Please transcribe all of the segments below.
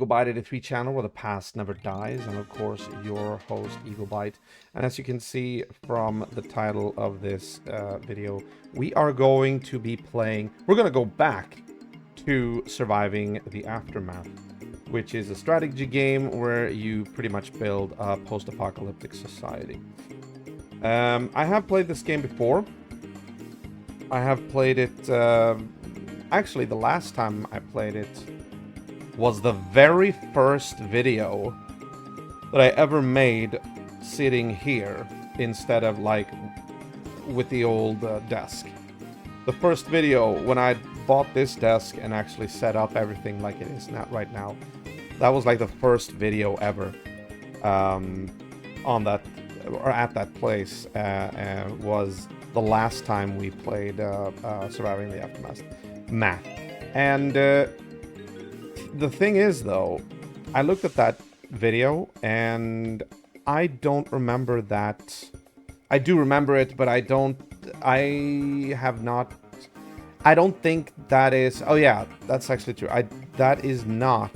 EagleBite 83 channel where the past never dies, and of course your host EagleBite. And as you can see from the title of this video, we are going to be playing, we're going to go back to Surviving the Aftermath, which is a strategy game where you pretty much build a post-apocalyptic society. I have played this game before. I have played it, actually the last time I played it was the very first video that I ever made sitting here instead of like with the old desk. The first video when I bought this desk and actually set up everything like it is now, right now. That was like the first video ever on that or at that place. Was the last time we played Surviving the Aftermath map. And the thing is, though, I looked at that video and I don't remember that. I do remember it, but I don't think that is. Oh yeah, that's actually true. That is not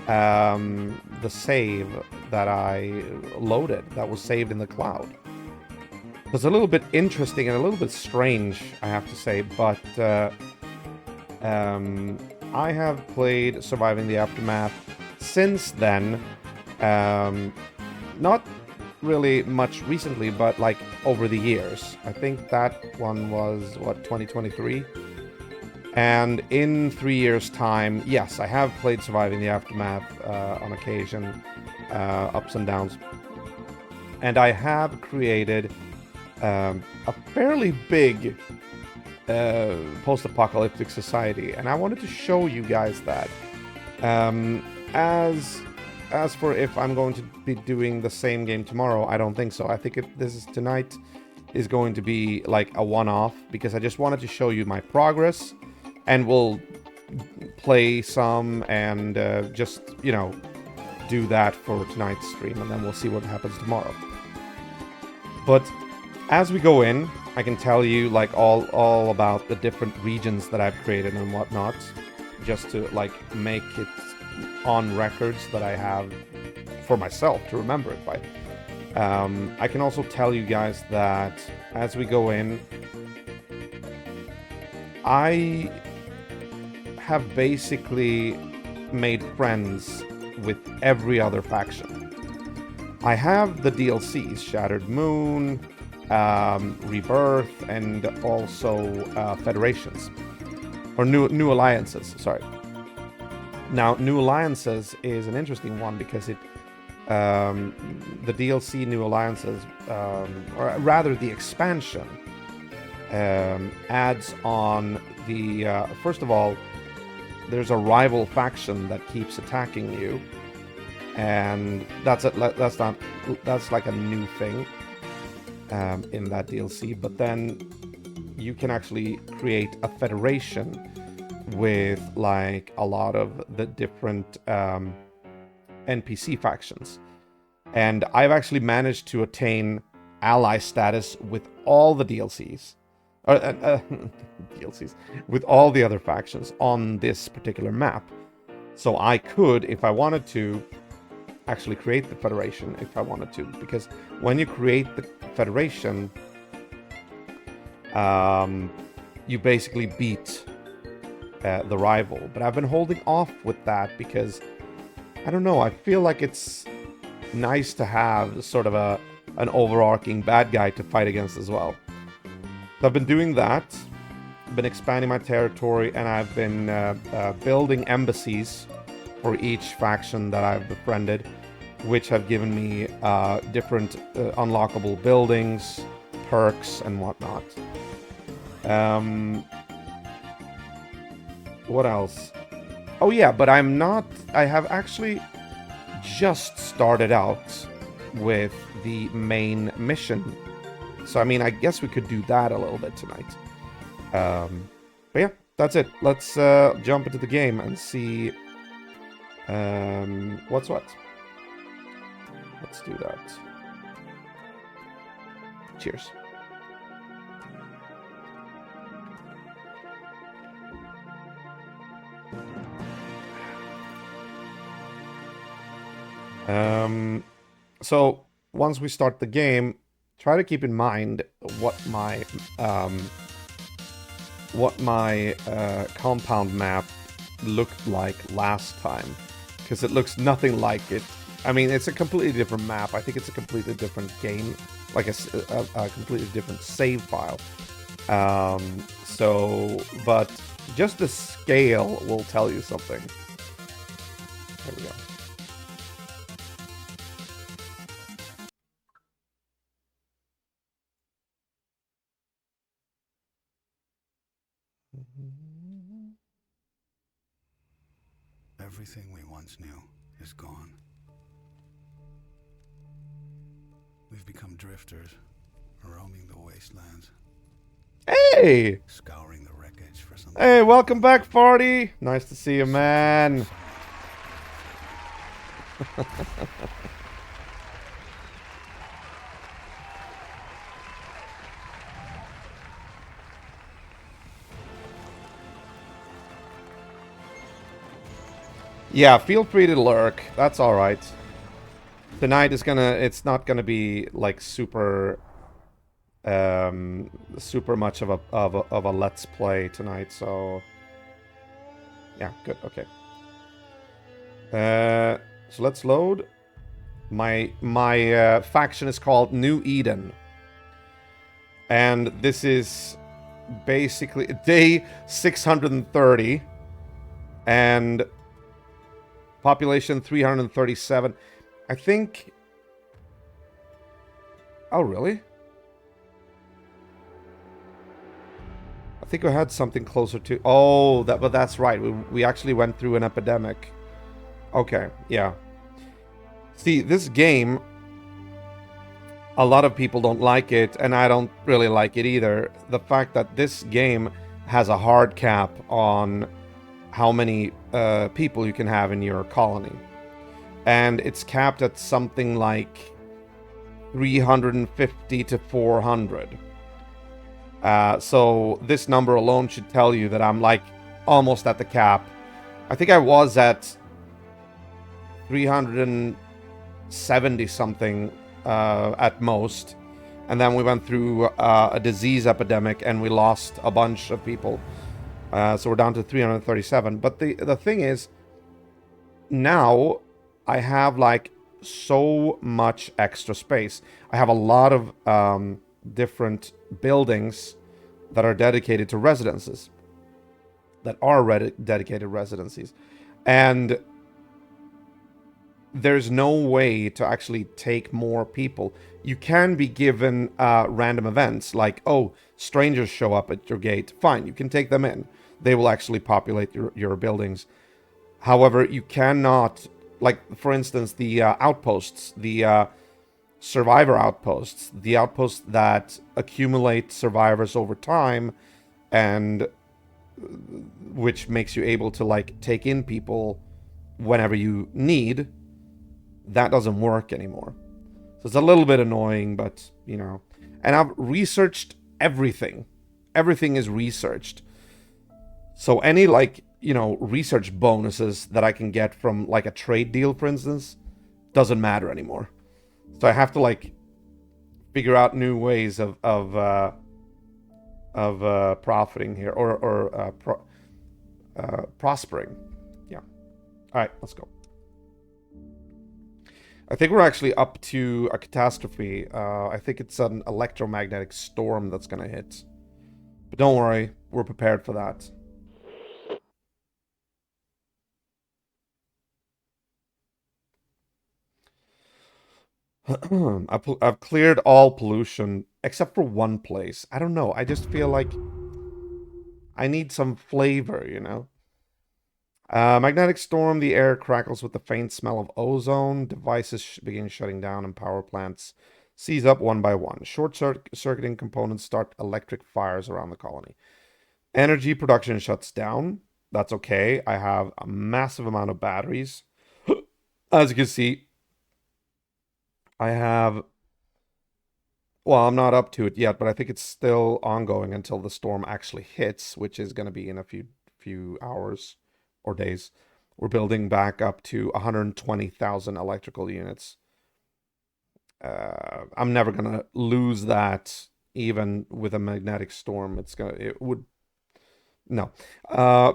the save that I loaded. That was saved in the cloud. It's a little bit interesting and a little bit strange, I have to say, but I have played Surviving the Aftermath since then. Not really much recently, but like over the years. I think that one was, what, 2023? And in 3 years' time, yes, I have played Surviving the Aftermath on occasion, ups and downs. And I have created a fairly big post-apocalyptic society, and I wanted to show you guys that. As for if I'm going to be doing the same game tomorrow, I don't think so. I think tonight is going to be like a one-off, because I just wanted to show you my progress, and we'll play some and just, you know, do that for tonight's stream, and then we'll see what happens tomorrow. But as we go in, I can tell you like all about the different regions that I've created and whatnot, just to like make it on records that I have for myself to remember it by. I can also tell you guys that as we go in, I have basically made friends with every other faction. I have the DLCs, Shattered Moon, Rebirth, and also Federations, or New Alliances, sorry. Now, New Alliances is an interesting one because it, the DLC New Alliances, or rather the expansion, adds on the, first of all, there's a rival faction that keeps attacking you, and that's like a new thing in that DLC. But then you can actually create a federation with like a lot of the different NPC factions, and I've actually managed to attain ally status with all the DLCs. DLCs with all the other factions on this particular map. So I could, if I wanted to, actually create the Federation if I wanted to, because when you create the Federation, you basically beat the rival. But I've been holding off with that because, I don't know, I feel like it's nice to have sort of an overarching bad guy to fight against as well. So I've been doing that, I've been expanding my territory, and I've been building embassies for each faction that I've befriended, which have given me different unlockable buildings, perks, and whatnot. What else? Oh yeah, but I have actually just started out with the main mission. So, I mean, I guess we could do that a little bit tonight. But yeah, that's it. Let's jump into the game and see what's what. Let's do that. Cheers. So once we start the game, try to keep in mind what my compound map looked like last time, because it looks nothing like it. I mean, it's a completely different map. I think it's a completely different game, like a completely different save file. But just the scale will tell you something. There we go. Everything we once knew is gone. We've become drifters, roaming the wastelands. Hey! Scouring the wreckage for something. Hey, welcome back, Farty! Nice to see you, man. Yeah, feel free to lurk. That's alright. Tonight is it's not gonna be like super much of a let's play tonight, so yeah, good, okay. So let's load. My faction is called New Eden. And this is basically day 630 and population 337. I think... Oh, really? I think I had something closer to... Oh, but that's right. We actually went through an epidemic. Okay, yeah. See, this game, a lot of people don't like it, and I don't really like it either. The fact that this game has a hard cap on how many people you can have in your colony. And it's capped at something like 350 to 400. So this number alone should tell you that I'm like almost at the cap. I think I was at 370 something at most. And then we went through a disease epidemic and we lost a bunch of people. So we're down to 337. But the thing is, now I have like so much extra space. I have a lot of different buildings that are dedicated to residences. That are dedicated residencies. And there's no way to actually take more people. You can be given random events like, oh, strangers show up at your gate. Fine, you can take them in. They will actually populate your buildings. However, you cannot, like, for instance, the outposts, the survivor outposts, the outposts that accumulate survivors over time, and which makes you able to, like, take in people whenever you need. That doesn't work anymore. So it's a little bit annoying, but, you know. And I've researched everything. Everything is researched. So any, like, you know, research bonuses that I can get from, like, a trade deal, for instance, doesn't matter anymore. So I have to, like, figure out new ways of profiting here, or prospering. Yeah. All right, let's go. I think we're actually up to a catastrophe. I think it's an electromagnetic storm that's gonna hit. But don't worry, we're prepared for that. I've cleared all pollution except for one place. I don't know. I just feel like I need some flavor, you know? Magnetic storm. The air crackles with the faint smell of ozone. Devices begin shutting down and power plants seize up one by one. Short-circuiting components start electric fires around the colony. Energy production shuts down. That's okay. I have a massive amount of batteries. As you can see, I have... Well, I'm not up to it yet, but I think it's still ongoing until the storm actually hits, which is going to be in a few hours or days. We're building back up to 120,000 electrical units. I'm never gonna lose that even with a magnetic storm. It would no.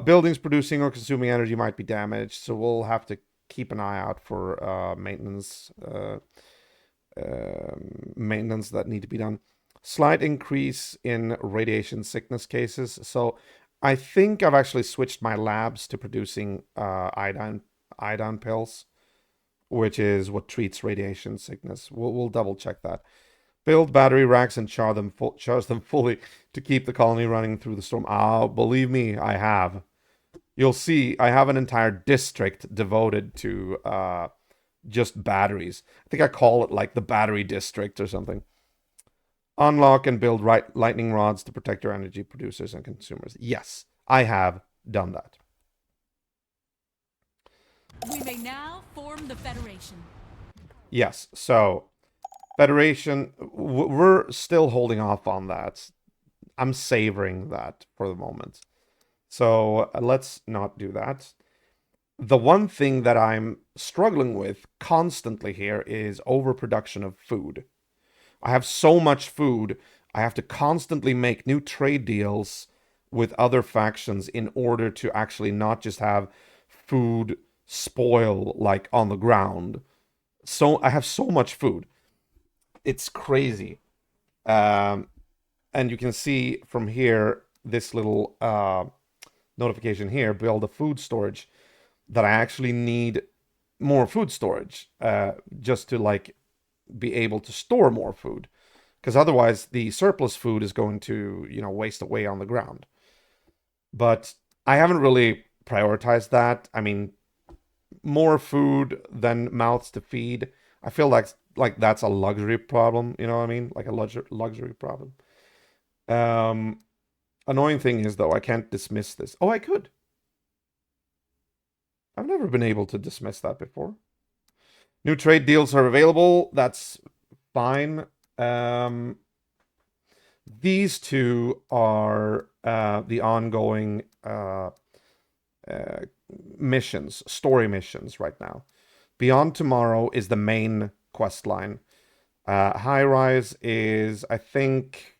Buildings producing or consuming energy might be damaged, so we'll have to keep an eye out for maintenance that need to be done. Slight increase in radiation sickness cases. So I think I've actually switched my labs to producing iodine pills, which is what treats radiation sickness. We'll double check that. Build battery racks and charge them fully to keep the colony running through the storm. Oh, believe me, I have. You'll see, I have an entire district devoted to just batteries. I think I call it like the battery district or something. Unlock and build lightning rods to protect your energy producers and consumers. Yes, I have done that. We may now form the Federation. Yes, so Federation, we're still holding off on that. I'm savoring that for the moment. So let's not do that. The one thing that I'm struggling with constantly here is overproduction of food. I have so much food, I have to constantly make new trade deals with other factions in order to actually not just have food spoil like on the ground. So I have so much food. It's crazy. And you can see from here, this little notification here, build a food storage, that I actually need more food storage just to like be able to store more food, because otherwise the surplus food is going to, you know, waste away on the ground. But I haven't really prioritized that. I mean, more food than mouths to feed. I feel like that's a luxury problem, you know what I mean? Like a luxury problem. Annoying thing is though, I can't dismiss this. Oh, I could. I've never been able to dismiss that before. New trade deals are available. That's fine. These two are the ongoing missions, story missions right now. Beyond Tomorrow is the main quest line. High Rise is, I think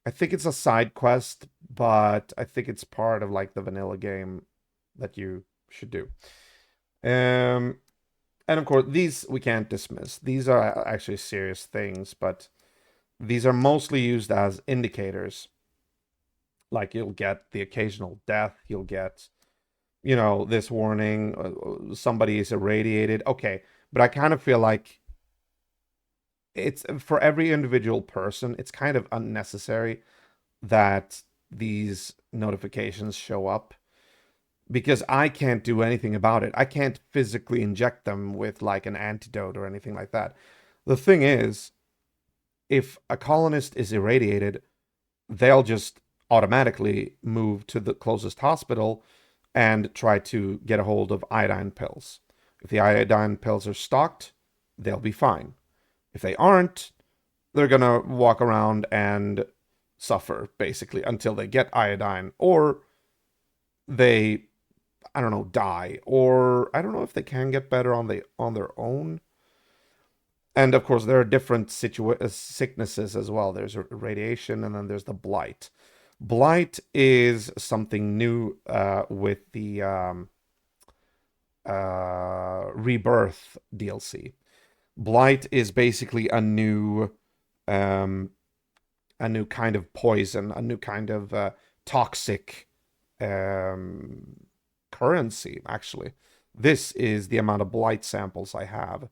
it's a side quest, but I think it's part of like the vanilla game that you should do. And of course, these we can't dismiss. These are actually serious things, but these are mostly used as indicators. Like you'll get the occasional death, you'll get, you know, this warning, somebody is irradiated. Okay, but I kind of feel like it's for every individual person, it's kind of unnecessary that these notifications show up, because I can't do anything about it. I can't physically inject them with like an antidote or anything like that. The thing is, if a colonist is irradiated, they'll just automatically move to the closest hospital and try to get a hold of iodine pills. If the iodine pills are stocked, they'll be fine. If they aren't, they're gonna walk around and suffer basically until they get iodine, or they, I don't know, die, or I don't know if they can get better on their own. And of course, there are different sicknesses as well. There's radiation, and then there's the blight. Blight is something new with the Rebirth DLC. Blight is basically a new kind of poison, a new kind of toxic currency, actually. This is the amount of blight samples I have.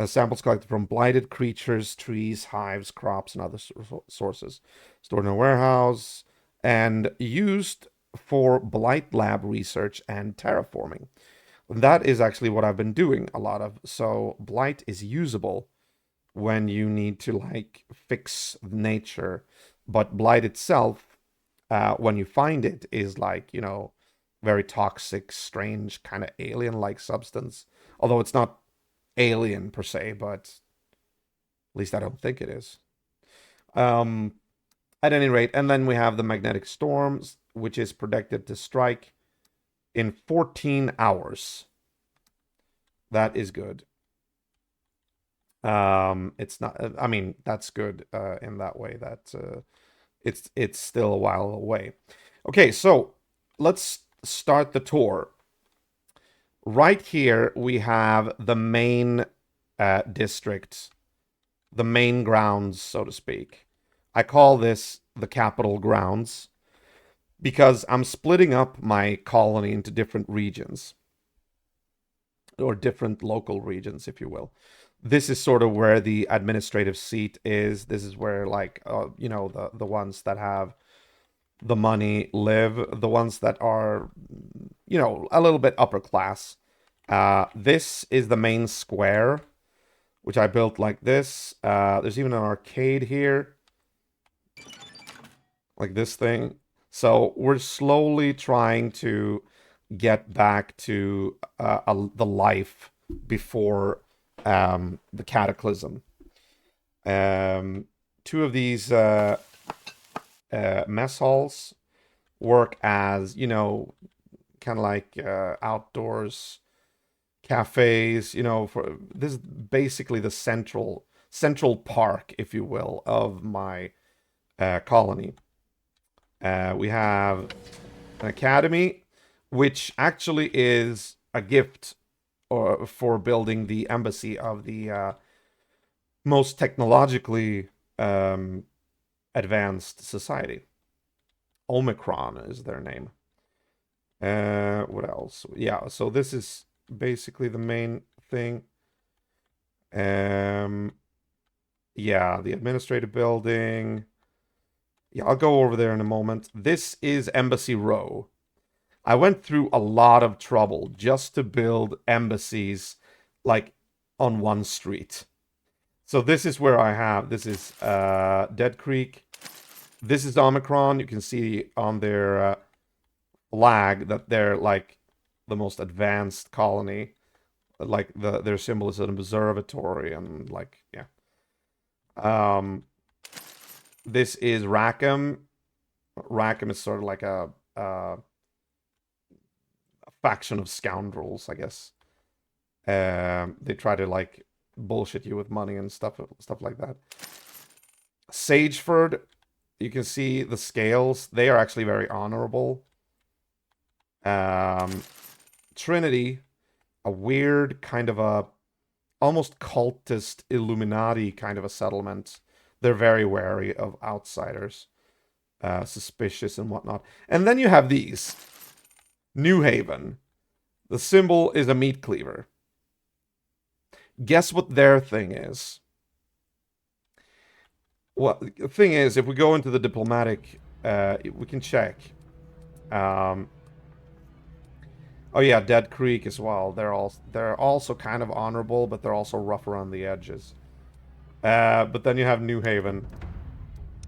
Samples collected from blighted creatures, trees, hives, crops, and other sources. Stored in a warehouse and used for blight lab research and terraforming. That is actually what I've been doing a lot of. So blight is usable when you need to like fix nature, but blight itself, when you find it, is like, you know, very toxic, strange, kind of alien-like substance. Although it's not alien per se, but at least I don't think it is. At any rate, and then we have the magnetic storms, which is predicted to strike in 14 hours. That is good. It's not, I mean, that's good in that way that it's still a while away. Okay, so let's start the tour. Right here we have the main district, the main grounds, so to speak. I call this the capital grounds because I'm splitting up my colony into different regions, or different local regions, if you will. This is sort of where the administrative seat is. This is where, like, you know, the ones that have the money live, the ones that are, you know, a little bit upper class. This is the main square, which I built like this. There's even an arcade here, like this thing. So we're slowly trying to get back to the life before the cataclysm. Two of these mess halls work as, you know, kind of like outdoors cafes, you know, for this is basically the central park, if you will, of my colony. We have an academy, which actually is a gift for building the embassy of the most technologically advanced society. Omicron is their name. What else? Yeah, so this is basically the main thing. Yeah, the administrative building. Yeah, I'll go over there in a moment. This is Embassy Row. I went through a lot of trouble just to build embassies, like, on one street. So this is where I have, this is Dead Creek. This is Omicron. You can see on their flag that they're, like, the most advanced colony. Like, their symbol is an observatory, and, like, yeah. This is Rackham. Rackham is sort of like a faction of scoundrels, I guess. They try to, like, bullshit you with money and stuff like that. Sageford, you can see the scales. They are actually very honorable. Trinity, a weird kind of a almost cultist Illuminati kind of a settlement. They're very wary of outsiders, suspicious and whatnot. And then you have these. New Haven. The symbol is a meat cleaver. Guess what their thing is? Well, the thing is, if we go into the diplomatic, we can check. Oh yeah, Dead Creek as well. They're also kind of honorable, but they're also rough around the edges. But then you have New Haven.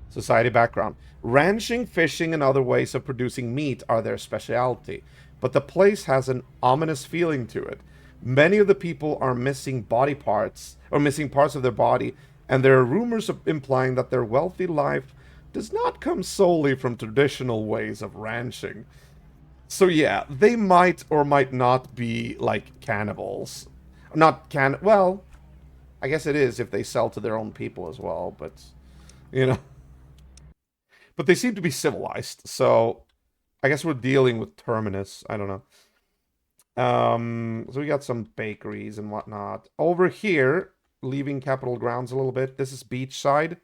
Society background. Ranching, fishing, and other ways of producing meat are their specialty. But the place has an ominous feeling to it. Many of the people are missing body parts, or missing parts of their body, and there are rumors implying that their wealthy life does not come solely from traditional ways of ranching. So yeah, they might or might not be, like, cannibals. Well, I guess it is if they sell to their own people as well, but, you know. But they seem to be civilized, so I guess we're dealing with Terminus. I don't know. So we got some bakeries and whatnot. Over here, leaving Capital Grounds a little bit, this is Beachside.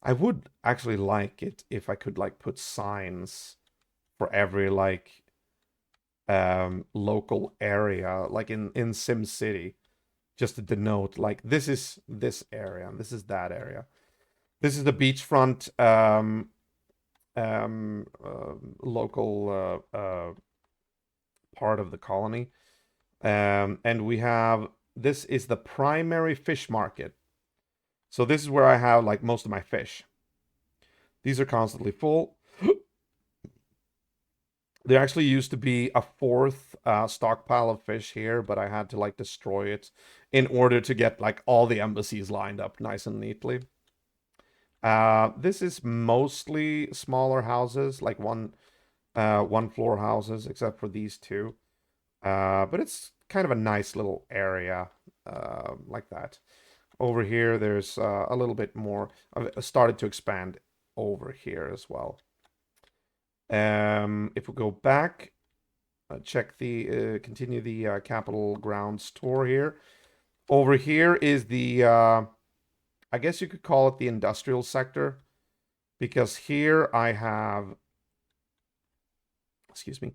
I would actually like it if I could, like, put signs for every, like, local area, like in SimCity, just to denote, like, this is this area and this is that area. This is the beachfront local part of the colony, and we have, this is the primary fish market. So this is where I have, like, most of my fish. These are constantly full. There actually used to be a fourth stockpile of fish here, but I had to, like, destroy it in order to get, like, all the embassies lined up nice and neatly. This is mostly smaller houses, like one one floor houses, except for these two. But it's kind of a nice little area like that. Over here, there's a little bit more. I've started to expand over here as well. If we go back, check the continue the Capital Grounds tour here. Over here is the I guess you could call it the industrial sector, because here I have, excuse me,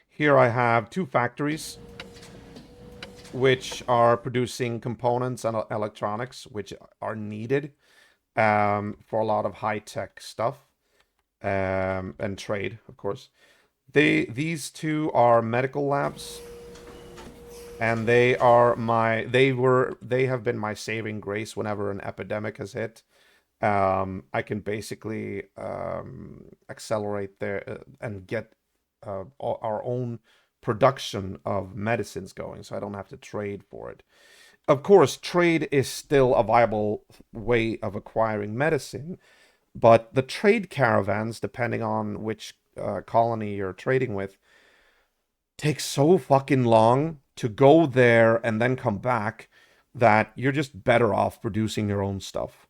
here I have two factories which are producing components and electronics which are needed for a lot of high-tech stuff and trade, of course. These two are medical labs, and they have been my saving grace whenever an epidemic has hit. I can basically accelerate there and get our own production of medicines going, so I don't have to trade for it. Of course, trade is still a viable way of acquiring medicine, but the trade caravans, depending on which colony you're trading with, take so fucking long to go there and then come back that you're just better off producing your own stuff.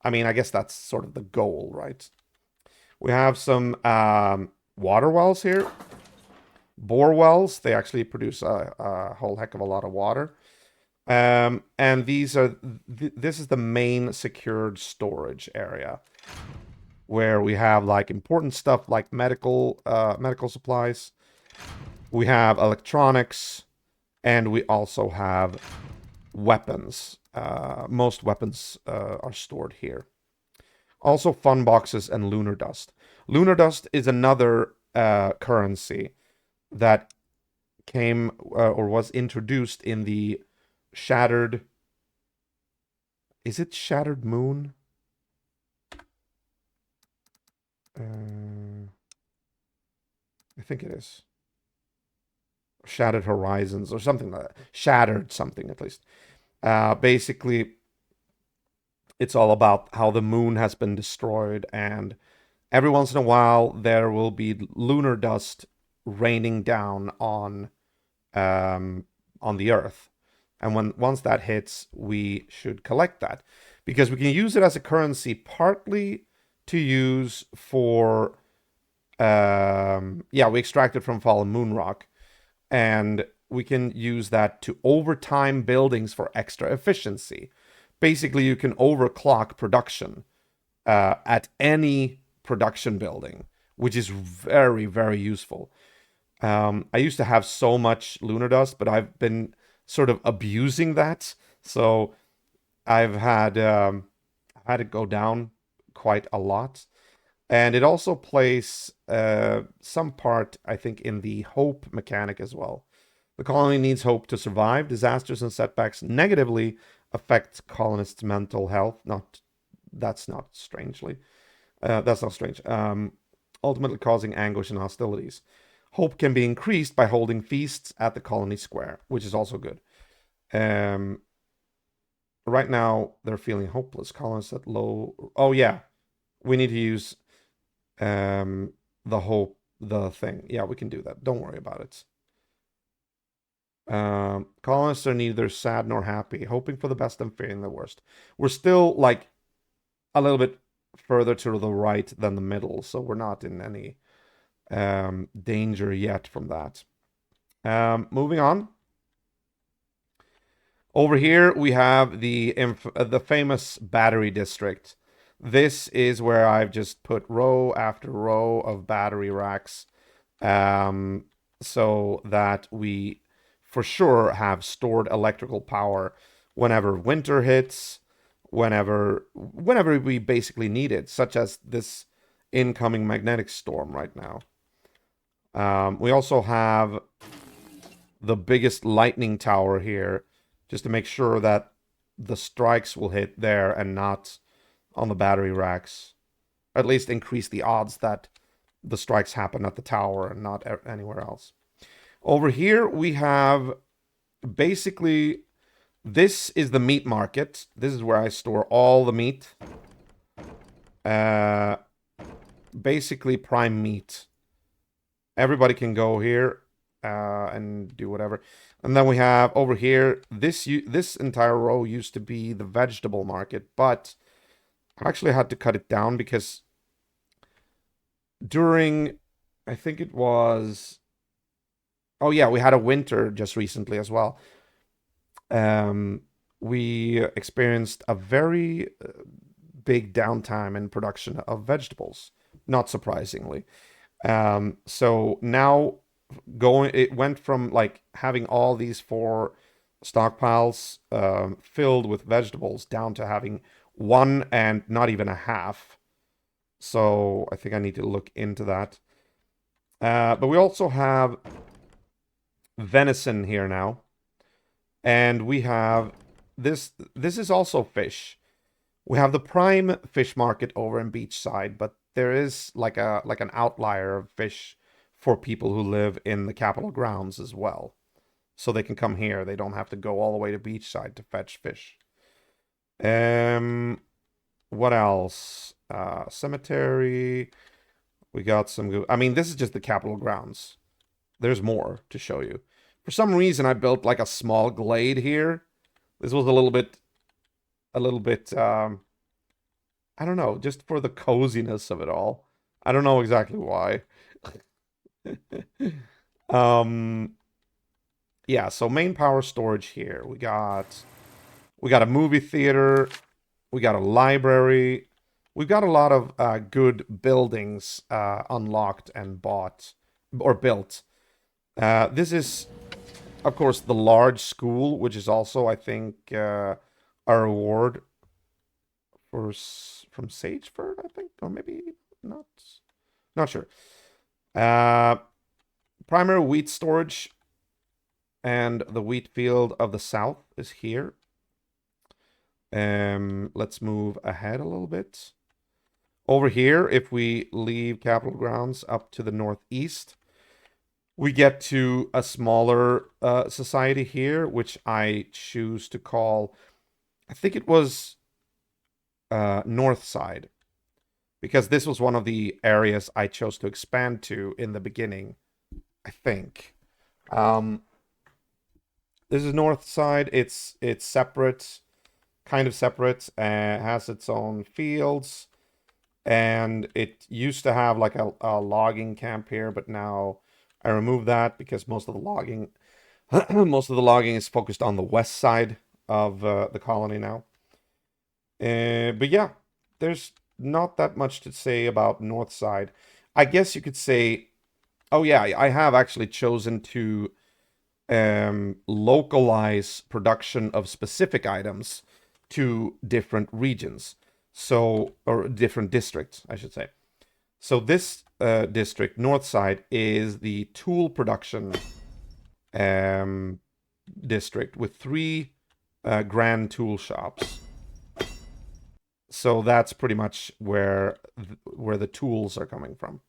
I mean, I guess that's sort of the goal, right? We have some water wells here. Bore wells. They actually produce a whole heck of a lot of water. And these are this is the main secured storage area, where we have like important stuff like medical supplies. We have electronics, and we also have weapons. Most weapons are stored here. Also fun boxes and lunar dust. Lunar dust is another currency that came or was introduced in the Shattered... Is it Shattered Moon? I think it is. Shattered Horizons or something like that. Shattered something, at least. Basically, it's all about how the moon has been destroyed, and every once in a while there will be lunar dust raining down on the Earth. And once that hits, we should collect that, because we can use it as a currency partly to use for we extract it from fallen moon rock, and we can use that to overtime buildings for extra efficiency. Basically, you can overclock production at any production building, which is very, very useful. I used to have so much lunar dust, but I've been sort of abusing that, so I've had it go down quite a lot. And it also plays some part, I think, in the hope mechanic as well. The colony needs hope to survive. Disasters and setbacks negatively affect colonists' mental health. That's not strange. Ultimately causing anguish and hostilities. Hope can be increased by holding feasts at the colony square, which is also good. Right now, they're feeling hopeless. Colonists at low... Oh, yeah. We need to use the thing. Yeah, we can do that. Don't worry about it. Colonists are neither sad nor happy, hoping for the best and fearing the worst. We're still, like, a little bit further to the right than the middle, so we're not in any danger yet from that. Moving on. Over here we have the famous battery district. This is where I've just put row after row of battery racks, so that we for sure have stored electrical power whenever winter hits, whenever we basically need it, such as this incoming magnetic storm right now. We also have the biggest lightning tower here, just to make sure that the strikes will hit there and not on the battery racks. At least increase the odds that the strikes happen at the tower and not anywhere else. Over here we have basically, this is the meat market. This is where I store all the meat. Basically prime meat. everybody can go here and do whatever. And then we have over here, this entire row used to be the vegetable market, but I actually had to cut it down because during, I think it was, oh yeah, we had a winter just recently as well. We experienced a very big downtime in production of vegetables, not surprisingly. So now it went from like having all these 4 stockpiles filled with vegetables down to having 1 and not even a half. So I think I need to look into that. But we also have venison here now. And we have this is also fish. We have the prime fish market over in Beachside, but there is like an outlier of fish for people who live in the Capitol grounds as well. So they can come here. They don't have to go all the way to Beachside to fetch fish. What else? Cemetery. We got some I mean, this is just the Capitol grounds. There's more to show you. For some reason, I built like a small glade here. This was a little bit, I don't know, just for the coziness of it all. I don't know exactly why. Yeah, so main power storage here. We got a movie theater. We got a library. We've got a lot of good buildings unlocked and bought or built. This is, of course, the large school, which is also, I think, a reward from Sageford, I think, or maybe not. Not sure. Primary wheat storage and the wheat field of the south is here. Let's move ahead a little bit. Over here, if we leave Capitol Grounds up to the northeast, we get to a smaller society here, which I choose to call, I think it was North Side, because this was one of the areas I chose to expand to in the beginning, I think. This is North Side. It's separate, kind of separate, has its own fields, and it used to have like a logging camp here, but now I removed that because most of the logging is focused on the west side of the colony now. But yeah, there's not that much to say about North Side. I guess you could say, oh yeah, I have actually chosen to localize production of specific items to different regions. So, or different districts, I should say. So this district, North Side, is the tool production district with 3 grand tool shops. So that's pretty much where the tools are coming from.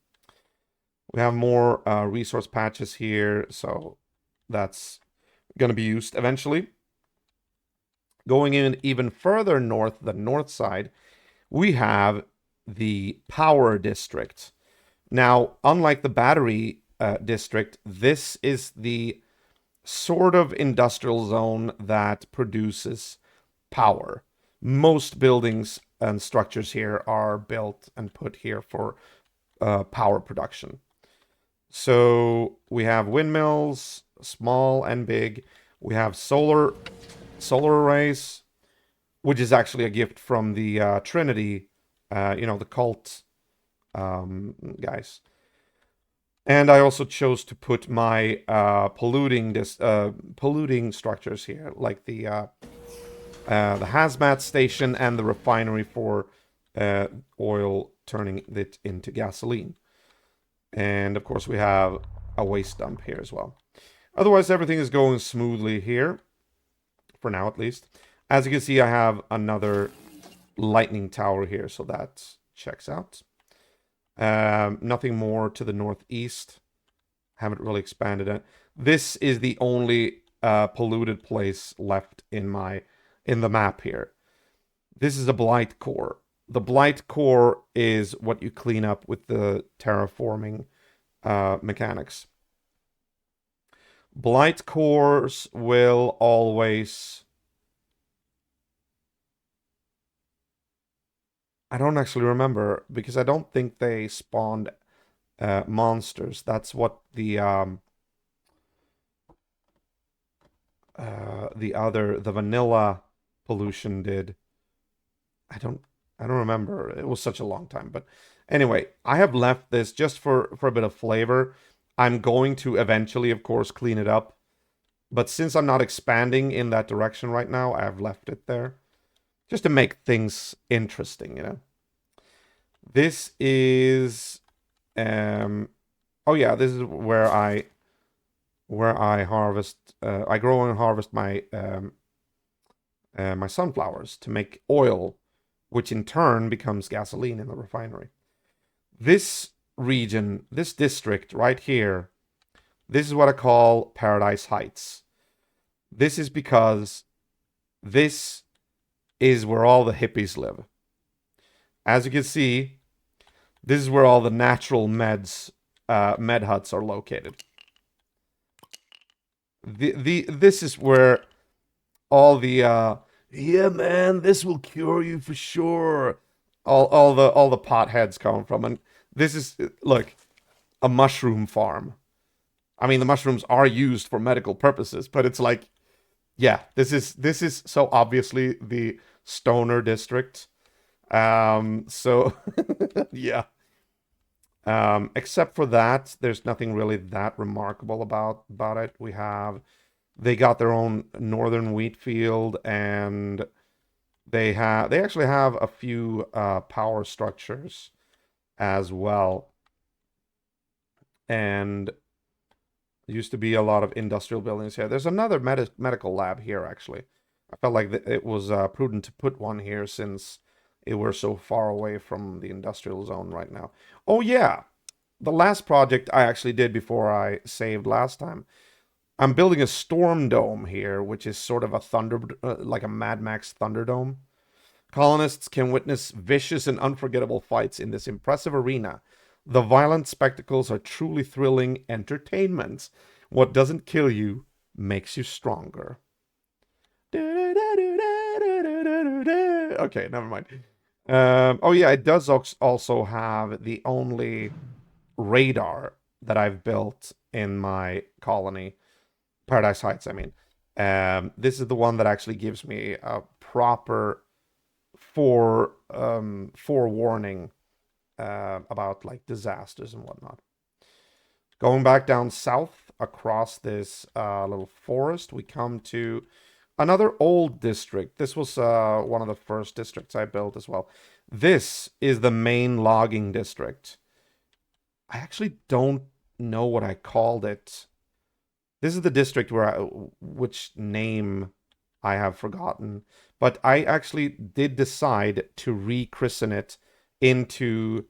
We have more resource patches here, so that's going to be used eventually. Going in even further north, the North Side, we have the power district. Now, unlike the battery district, this is the sort of industrial zone that produces power. Most buildings and structures here are built and put here for power production. So we have windmills, small and big. We have solar arrays, which is actually a gift from the Trinity, the cult guys. And I also chose to put my polluting structures here, like the hazmat station and the refinery for oil, turning it into gasoline. And of course we have a waste dump here as well. Otherwise, everything is going smoothly here, for now at least. As you can see, I have another lightning tower here, so that checks out. Nothing more to the northeast. Haven't really expanded it. This is the only polluted place left in the map here. This is a blight core. The blight core is what you clean up with the terraforming mechanics. Blight cores will always... I don't actually remember, because I don't think they spawned monsters. That's what the vanilla pollution did. I don't remember. It was such a long time. But anyway, I have left this just for a bit of flavor. I'm going to eventually, of course, clean it up. But since I'm not expanding in that direction right now, I've left it there. Just to make things interesting, you know. This is... oh yeah, this is where I harvest... I grow and harvest my my sunflowers to make oil, which in turn becomes gasoline in the refinery. This region, this district right here, this is what I call Paradise Heights. This is because this is where all the hippies live. As you can see, this is where all the natural med huts are located. This is where all the yeah man, this will cure you for sure. All the potheads come from, and this is, look, a mushroom farm. I mean, the mushrooms are used for medical purposes, but it's like, yeah, this is so obviously the stoner district. So yeah. Except for that, there's nothing really that remarkable about it. They got their own northern wheat field, and they actually have a few power structures as well. And there used to be a lot of industrial buildings here. There's another medical lab here, actually. I felt like it was prudent to put one here since we're so far away from the industrial zone right now. Oh yeah, the last project I actually did before I saved last time. I'm building a storm dome here, which is sort of a like a Mad Max Thunderdome. Colonists can witness vicious and unforgettable fights in this impressive arena. The violent spectacles are truly thrilling entertainment. What doesn't kill you makes you stronger. Okay, never mind. Oh yeah, it does also have the only radar that I've built in my colony. Paradise Heights, I mean. This is the one that actually gives me a proper forewarning about like disasters and whatnot. Going back down south across this little forest, we come to another old district. This was one of the first districts I built as well. This is the main logging district. I actually don't know what I called it. This is the district which name I have forgotten. But I actually did decide to rechristen it into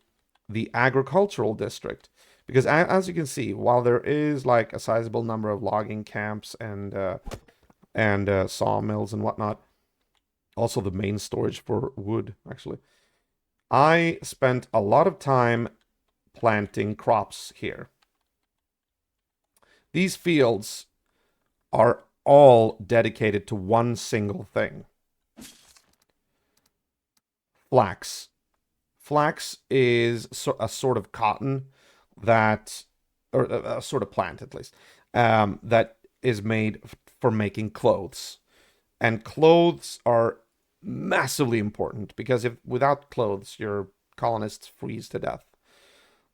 the agricultural district. Because as you can see, while there is like a sizable number of logging camps and sawmills and whatnot, also the main storage for wood, actually, I spent a lot of time planting crops here. These fields are all dedicated to one single thing. Flax. Flax is a sort of cotton that, or a sort of plant at least, that is made for making clothes. And clothes are massively important, because without clothes, your colonists freeze to death.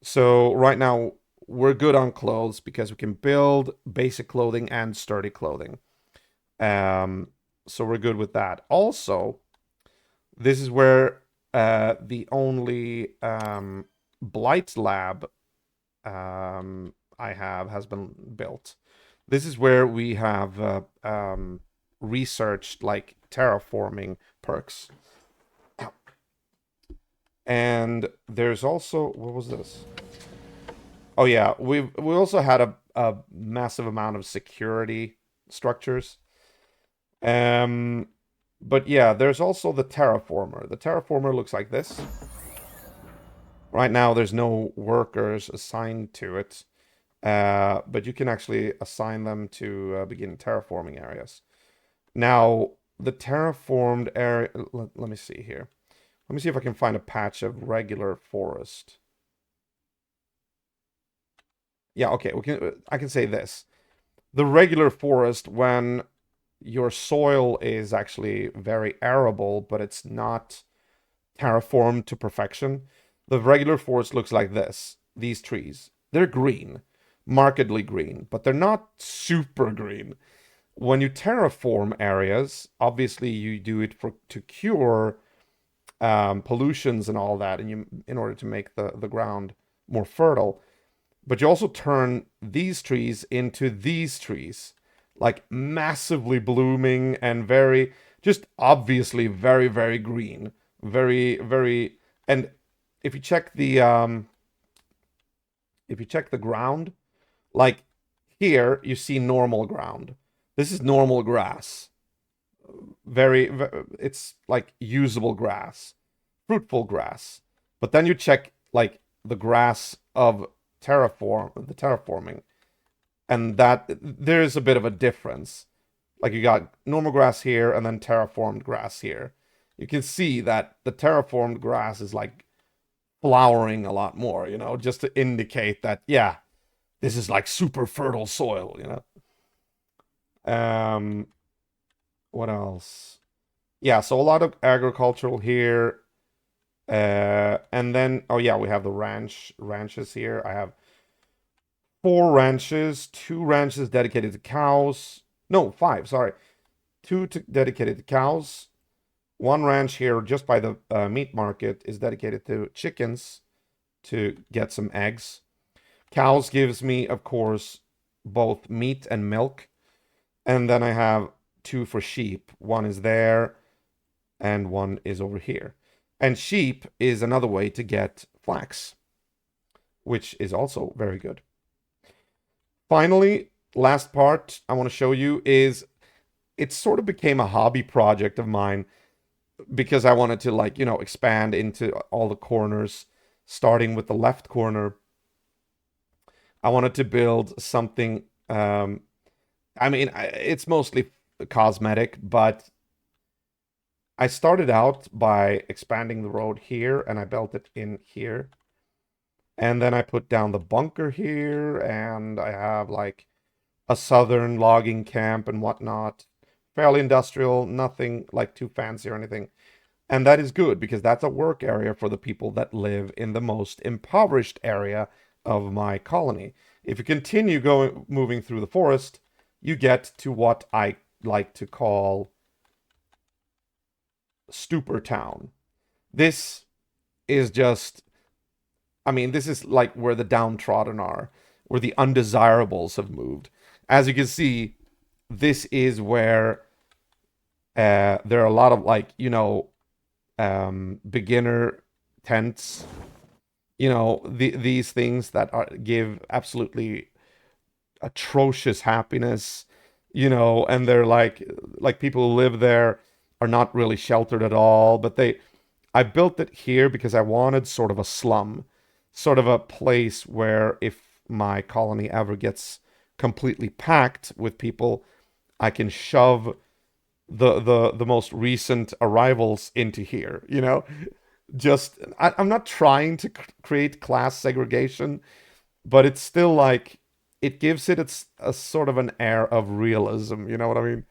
So right now, we're good on clothes because we can build basic clothing and sturdy clothing. So we're good with that. Also, this is where the only blight lab I have has been built. This is where we have researched like terraforming perks. And there's also, what was this? Oh yeah, we also had a massive amount of security structures. But yeah, there's also the terraformer. The terraformer looks like this. Right now, there's no workers assigned to it, but you can actually assign them to begin terraforming areas. Now, the terraformed area, let me see here. Let me see if I can find a patch of regular forest. Yeah, okay, I can say this. The regular forest, when your soil is actually very arable, but it's not terraformed to perfection, the regular forest looks like this. These trees. They're green, markedly green, but they're not super green. When you terraform areas, obviously you do it to cure pollutions and all that, and in order to make the ground more fertile. But you also turn these trees into these trees, like massively blooming and just obviously very, very green, very, very. And if you check the ground, like here you see normal ground. This is normal grass. It's like usable grass, fruitful grass. But then you check like the grass of the terraforming, and that there's a bit of a difference. Like you got normal grass here and then terraformed grass here. You can see that the terraformed grass is like flowering a lot more, just to indicate that, yeah, this is like super fertile soil. What else? Yeah, so a lot of agricultural here. And then, oh yeah, we have the ranches here. I have 4 ranches, 2 ranches dedicated to cows. No, 5, sorry. 2 dedicated to cows. 1 ranch here just by the meat market is dedicated to chickens to get some eggs. Cows gives me, of course, both meat and milk. And then I have 2 for sheep. 1 is there and 1 is over here. And sheep is another way to get flax, which is also very good. Finally, last part I want to show you is it sort of became a hobby project of mine because I wanted to expand into all the corners, starting with the left corner. I wanted to build something. It's mostly cosmetic, but I started out by expanding the road here and I built it in here. And then I put down the bunker here and I have like a southern logging camp and whatnot. Fairly industrial, nothing like too fancy or anything. And that is good because that's a work area for the people that live in the most impoverished area of my colony. If you continue moving through the forest, you get to what I like to call Stupor Town. This is just, this is like where the downtrodden are, where the undesirables have moved. As you can see, this is where there are a lot of beginner tents. These things that give absolutely atrocious happiness. And they're like people who live there are not really sheltered at all. But I built it here because I wanted sort of a slum, sort of a place where if my colony ever gets completely packed with people, I can shove the most recent arrivals into here, I'm not trying to create class segregation, but it's still like it gives it a sort of an air of realism, you know what I mean?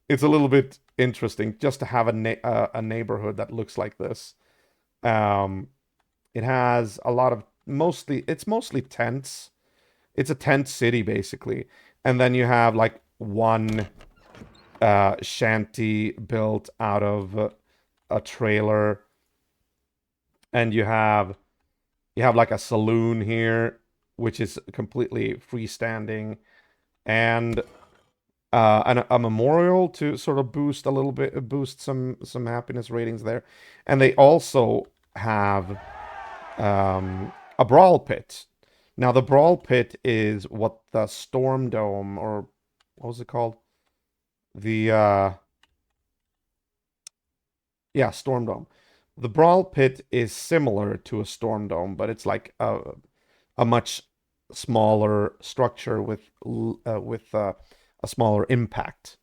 It's a little bit interesting just to have a neighborhood that looks like this. It has a lot of it's mostly tents. It's a tent city basically, and then you have like one shanty built out of a trailer, and you have like a saloon here, which is completely freestanding, and a memorial to sort of boost some happiness ratings there, and they also have a brawl pit. Now the brawl pit is what the Storm Dome, or what was it called? The yeah, Storm Dome. The Brawl Pit is similar to a Storm Dome, but it's like a much smaller structure with a smaller impact.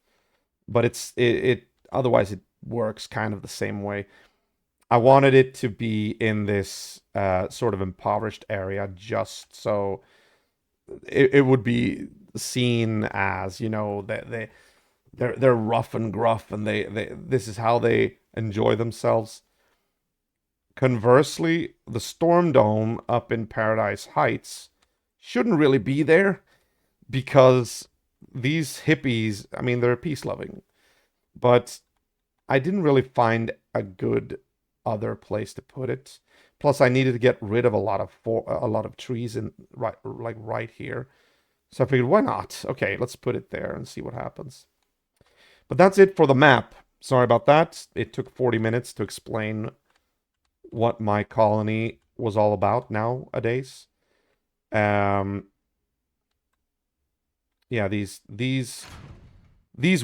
But it otherwise it works kind of the same way. I wanted it to be in this sort of impoverished area just so it would be seen as, you know, that they're rough and gruff and they this is how they enjoy themselves. Conversely, the Storm Dome up in Paradise Heights shouldn't really be there because these hippies, I mean, they're peace loving, but I didn't really find a good other place to put it. Plus, I needed to get rid of a lot of trees in right here. So I figured, why not? Okay, let's put it there and see what happens. But that's it for the map. Sorry about that. It took 40 minutes to explain what my colony was all about nowadays. Yeah, these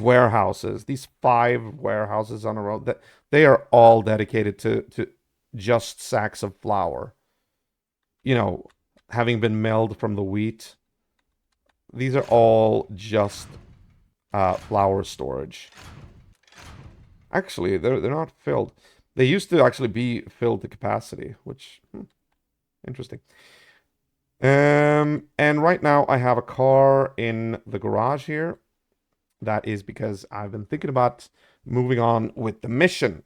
warehouses, these 5 warehouses on a road, that they are all dedicated to just sacks of flour. You know, having been milled from the wheat. These are all just flour storage. Actually, they're not filled. They used to actually be filled to capacity, which interesting. And right now I have a car in the garage here. That is because I've been thinking about moving on with the mission.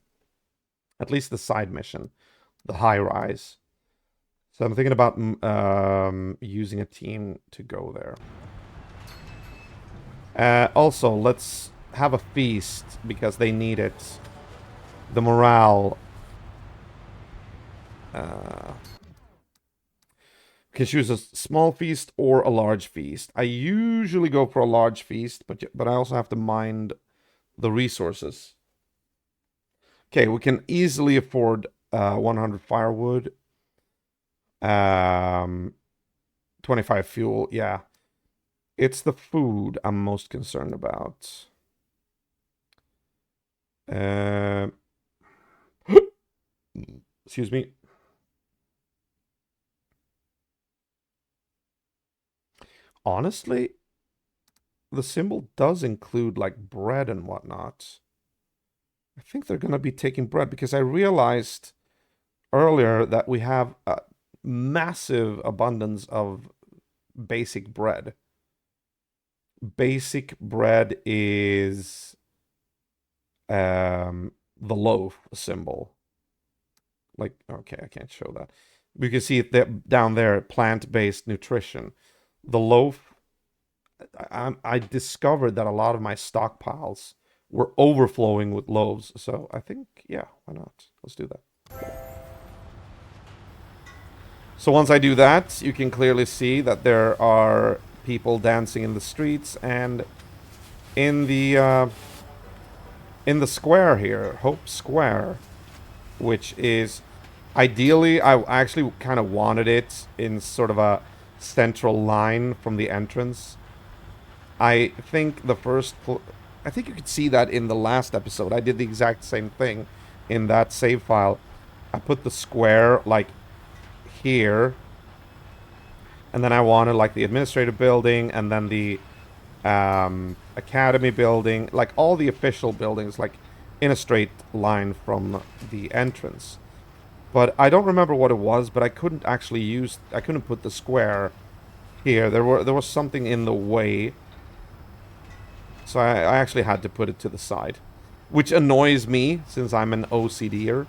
At least the side mission, the high rise. So I'm thinking about using a team to go there. Also, let's have a feast because they need it. The morale. Can choose a small feast or a large feast. I usually go for a large feast, but I also have to mind the resources. Okay, we can easily afford 100 firewood. 25 fuel, yeah. It's the food I'm most concerned about. Excuse me. Honestly, the symbol does include like bread and whatnot. I think they're going to be taking bread because I realized earlier that we have a massive abundance of basic bread. Basic bread is the loaf symbol. Like, okay, I can't show that. You can see it there, down there, plant-based nutrition. The loaf, I discovered that a lot of my stockpiles were overflowing with loaves. So I think, yeah, why not? Let's do that. So once I do that, you can clearly see that there are people dancing in the streets and in the square here, Hope Square, which is ideally, I actually kind of wanted it in sort of a central line from the entrance. I think I think you could see that in the last episode. I did the exact same thing in that save file. I put the square like here, and then I wanted like the administrative building and then the academy building, like all the official buildings, like in a straight line from the entrance. But I don't remember what it was, but I couldn't put the square here. There was something in the way. So I actually had to put it to the side, which annoys me since I'm an OCDer.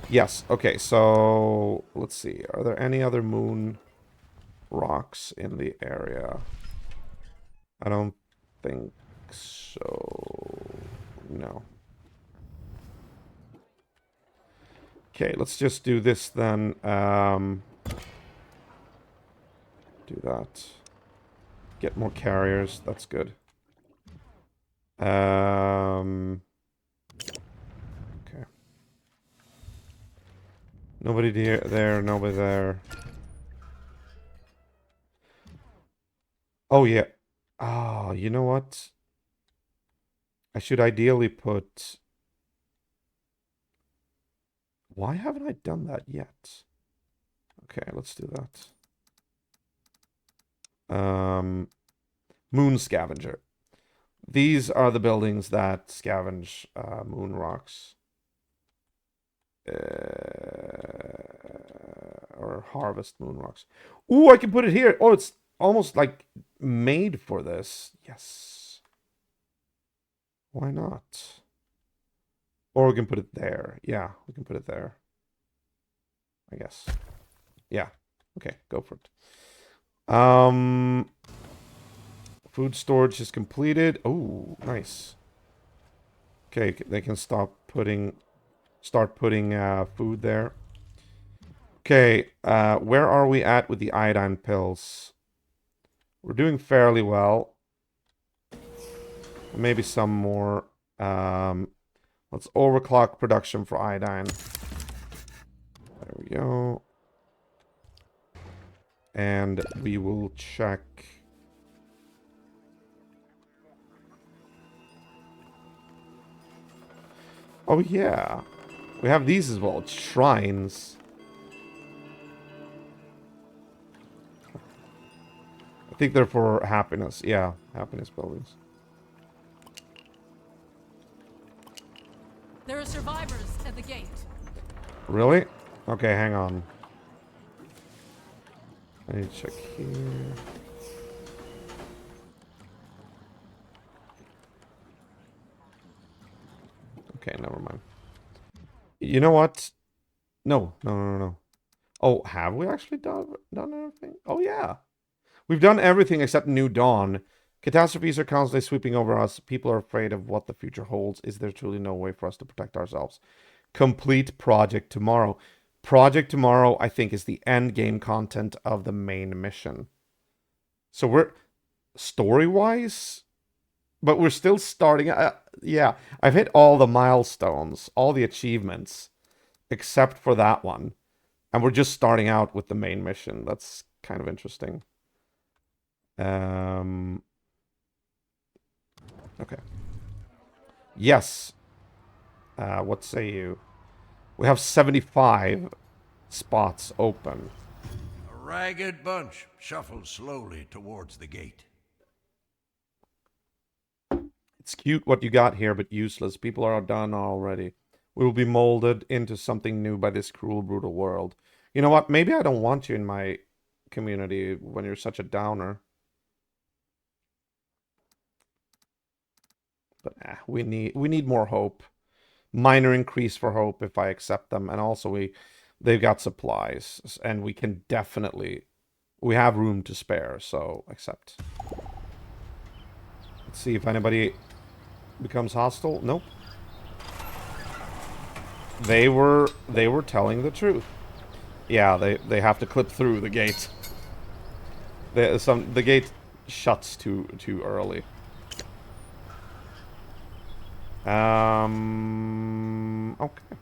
Yes, okay, so let's see. Are there any other moon rocks in the area? I don't think so. No. Okay, let's just do this then. Do that. Get more carriers. That's good. Okay. Nobody there. Nobody there. Oh, yeah. Ah, you know what? I should ideally put Why haven't I done that yet? Okay, let's do that. Moon Scavenger. These are the buildings that scavenge moon rocks. Or harvest moon rocks. Ooh, I can put it here. Oh, it's almost like made for this. Yes. Why not? Or we can put it there. Yeah, we can put it there. I guess. Yeah. Okay, go for it. Food storage is completed. Oh, nice. Okay, they can start putting food there. Okay, where are we at with the iodine pills? We're doing fairly well. Maybe some more. Let's overclock production for iodine. There we go. And we will check. Oh yeah. We have these as well. It's shrines. I think they're for happiness. Yeah, happiness buildings. There are survivors at the gate. Really? Okay, hang on. I need to check here. Okay, never mind. You know what? No. Oh, have we actually done everything? Oh, yeah. We've done everything except New Dawn. Catastrophes are constantly sweeping over us. People are afraid of what the future holds. Is there truly no way for us to protect ourselves? Complete Project Tomorrow. Project Tomorrow, I think, is the end game content of the main mission. So we're story-wise, but we're still starting. Yeah, I've hit all the milestones, all the achievements, except for that one. And we're just starting out with the main mission. That's kind of interesting. Okay. Yes. What say you? We have 75 spots open. A ragged bunch shuffles slowly towards the gate. It's cute what you got here, but useless. People are done already. We will be molded into something new by this cruel, brutal world. You know what? Maybe I don't want you in my community when you're such a downer. But we need more hope. Minor increase for hope if I accept them, and also they've got supplies, and we can definitely we have room to spare, so accept. Let's see if anybody becomes hostile. Nope. They were telling the truth. Yeah, they have to clip through the gate. The gate shuts too early. Okay.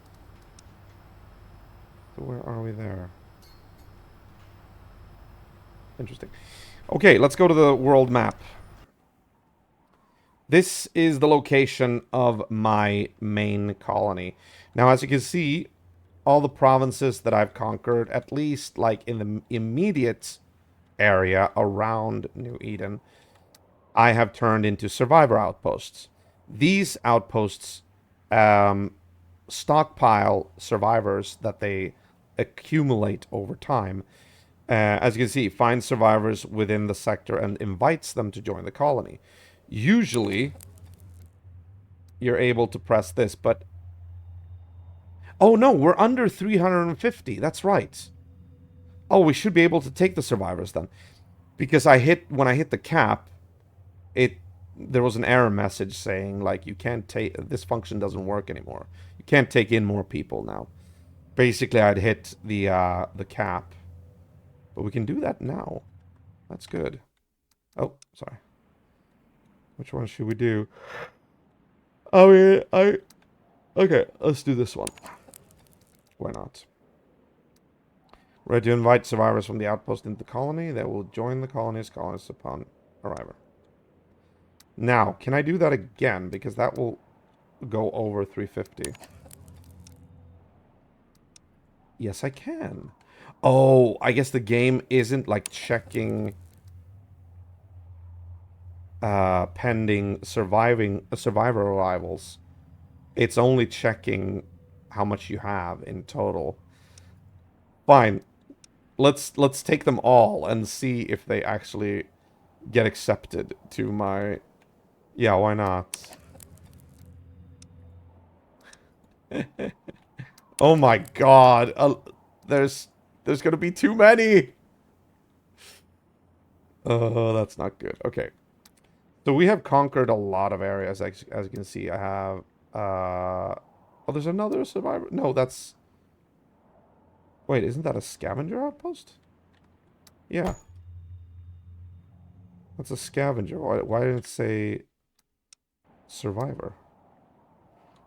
So where are we there? Interesting. Okay, let's go to the world map. This is the location of my main colony. Now, as you can see, all the provinces that I've conquered, at least like in the immediate area around New Eden, I have turned into survivor outposts. These outposts stockpile survivors that they accumulate over time. As you can see, find survivors within the sector and invites them to join the colony. Usually, you're able to press this, but... Oh no, we're under 350. That's right. Oh, we should be able to take the survivors then. Because when I hit the cap, there was an error message saying, like, you can't take... This function doesn't work anymore. You can't take in more people now. Basically, I'd hit the cap. But we can do that now. That's good. Oh, sorry. Which one should we do? Okay, let's do this one. Why not? Ready to invite survivors from the outpost into the colony. They will join the colonists upon arrival. Now, can I do that again? Because that will go over 350. Yes, I can. Oh, I guess the game isn't like checking pending survivor arrivals. It's only checking how much you have in total. Fine. Let's take them all and see if they actually get accepted to my... Yeah, why not? Oh my god. There's gonna be too many. Oh, that's not good. Okay. So we have conquered a lot of areas. As you can see, I have... Oh, there's another survivor. No, that's... Wait, isn't that a scavenger outpost? Yeah. That's a scavenger. Why didn't it say survivor?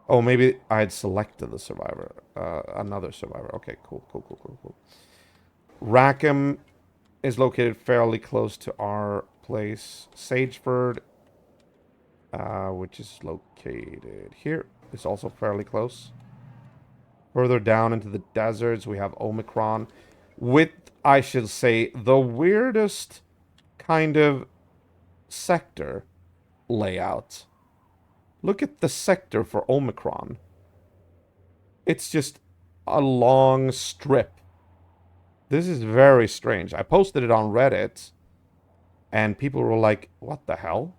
Oh, maybe I had selected the survivor. Another survivor. Okay, cool. Rackham is located fairly close to our place. Sageford, which is located here, is also fairly close. Further down into the deserts, we have Omicron, with, I should say, the weirdest kind of sector layout. Look at the sector for Omicron. It's just a long strip. This is very strange. I posted it on Reddit, and people were like, what the hell?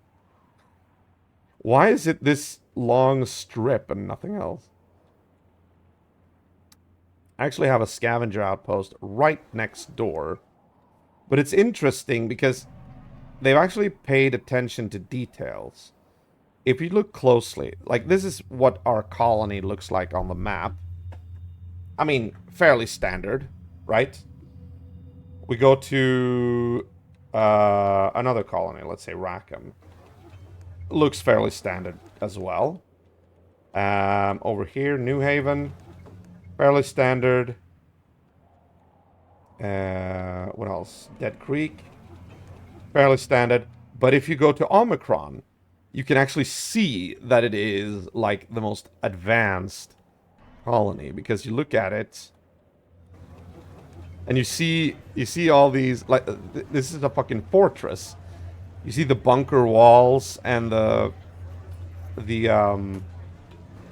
Why is it this long strip and nothing else? I actually have a scavenger outpost right next door. But it's interesting because they've actually paid attention to details. If you look closely, like this is what our colony looks like on the map. I mean, fairly standard, right? We go to another colony, let's say Rackham. Looks fairly standard as well. Over here, New Haven. Fairly standard. What else? Dead Creek. Fairly standard. But if you go to Omicron, you can actually see that it is like the most advanced colony. Because you look at it, and you see all these, like, this is a fucking fortress. You see the bunker walls and the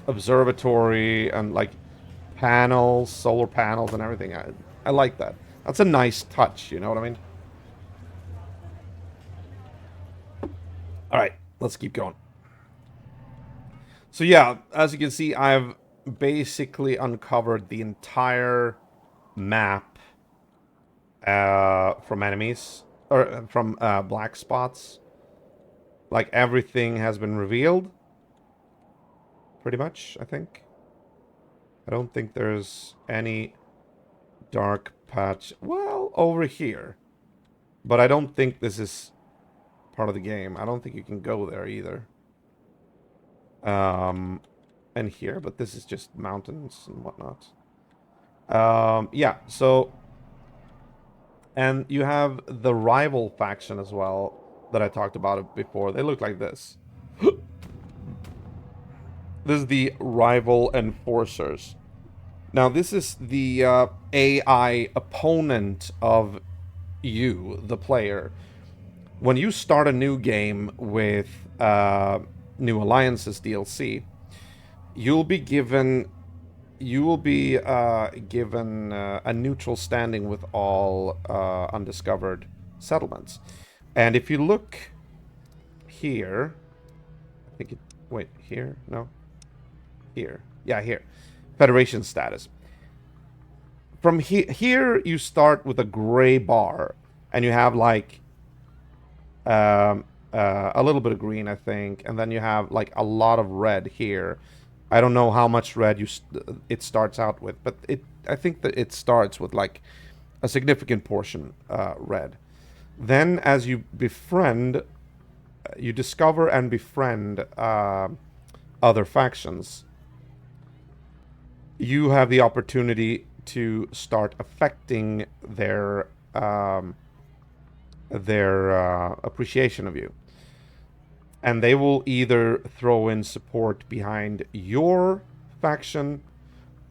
observatory and like panels, solar panels and everything. I like that. That's a nice touch, you know what I mean? Alright, let's keep going. So yeah, as you can see, I've basically uncovered the entire map from enemies, or from black spots. Like everything has been revealed. Pretty much, I think. I don't think there's any dark patch. Well, over here. But I don't think this is part of the game. I don't think you can go there either. And here, but this is just mountains and whatnot. Yeah, so... And you have the rival faction as well that I talked about it before. They look like this. This is the rival enforcers. Now, this is the AI opponent of you, the player. When you start a new game with New Alliances DLC, you'll be given a neutral standing with all undiscovered settlements. And if you look here, I think it, wait, here? No. Here. Yeah, here. Federation status. From here you start with a gray bar, and you have like a little bit of green, I think, and then you have like a lot of red here. I don't know how much red it starts out with, but I think that it starts with like a significant portion red. Then as you befriend, you discover and befriend other factions, you have the opportunity to start affecting their appreciation of you. And they will either throw in support behind your faction,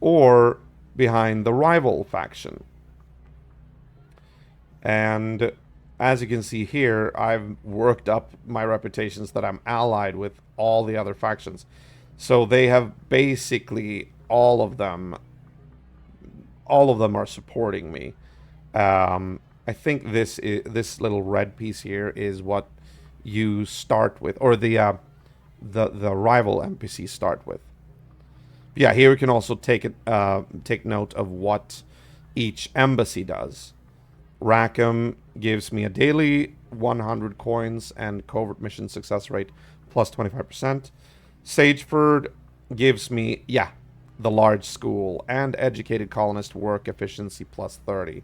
or behind the rival faction. And as you can see here, I've worked up my reputations that I'm allied with all the other factions. So they have basically all of them are supporting me. I think this little red piece here is what you start with, or the rival NPC start with. Yeah, here we can also take note of what each embassy does. Rackham gives me a daily 100 coins and covert mission success rate plus 25%. Sageford gives me, yeah, the large school and educated colonist work efficiency plus 30.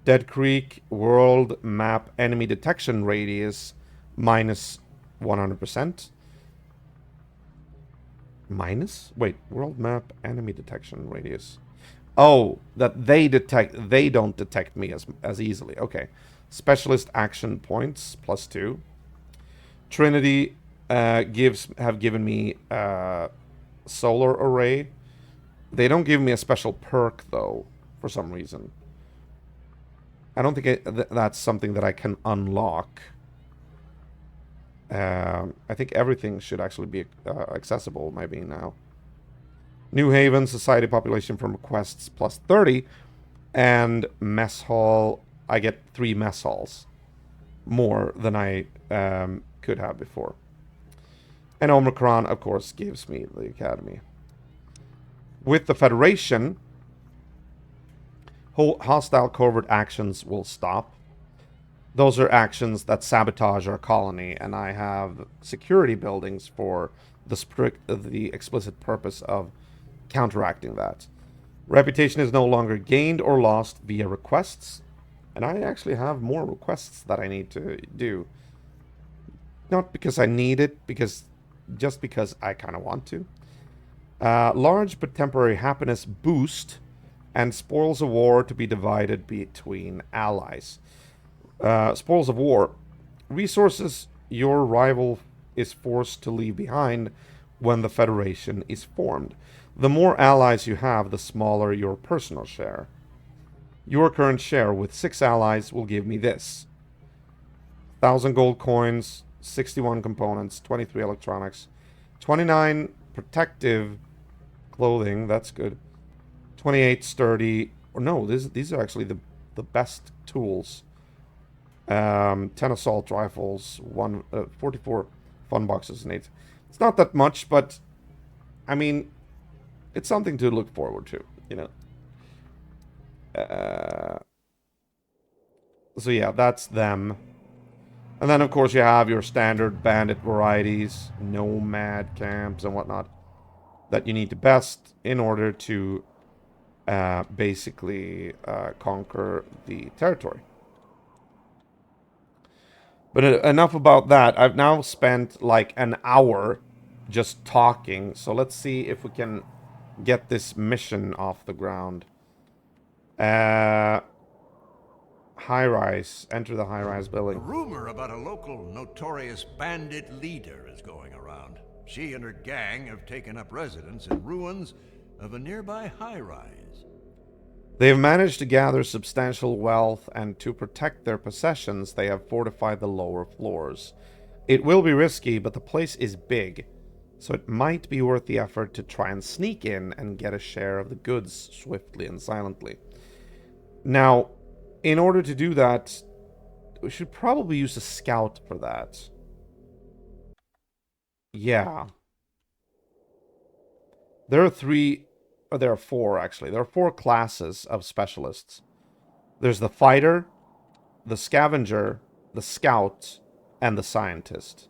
Dead Creek world map enemy detection radius minus 100%. Minus? Wait, world map enemy detection radius. Oh, that they don't detect me as easily. Okay. Specialist action points plus 2. Trinity have given me solar array. They don't give me a special perk though, for some reason. I don't think that's something that I can unlock. I think everything should actually be accessible maybe now. New Haven society population from requests plus 30, and mess hall, I get 3 mess halls more than I could have before. And Omicron, of course, gives me the academy. With the Federation, hostile covert actions will stop. Those are actions that sabotage our colony, and I have security buildings for the explicit purpose of counteracting that. Reputation is no longer gained or lost via requests, and I actually have more requests that I need to do. Not because I need it, just because I kind of want to. Large but temporary happiness boost, and spoils of war to be divided between allies. Spoils of war. Resources your rival is forced to leave behind when the Federation is formed. The more allies you have, the smaller your personal share. Your current share with 6 allies will give me this. 1,000 gold coins, 61 components, 23 electronics, 29 protective clothing, that's good. 28 sturdy, or no, these are actually the best tools. 10 assault rifles, 44 fun boxes and 8. It's not that much, but I mean, it's something to look forward to, you know. So yeah, that's them. And then of course you have your standard bandit varieties, nomad camps and whatnot that you need to best in order to basically conquer the territory. But enough about that. I've now spent like an hour just talking. So let's see if we can get this mission off the ground. High rise. Enter the high rise A building. rumor about a local notorious bandit leader is going around. She and her gang have taken up residence in ruins of a nearby high rise. They have managed to gather substantial wealth, and to protect their possessions, they have fortified the lower floors. It will be risky, but the place is big, so it might be worth the effort to try and sneak in and get a share of the goods swiftly and silently. Now, in order to do that, we should probably use a scout for that. Yeah. There are 4 actually. There are 4 classes of specialists. There's the fighter, the scavenger, the scout, and the scientist.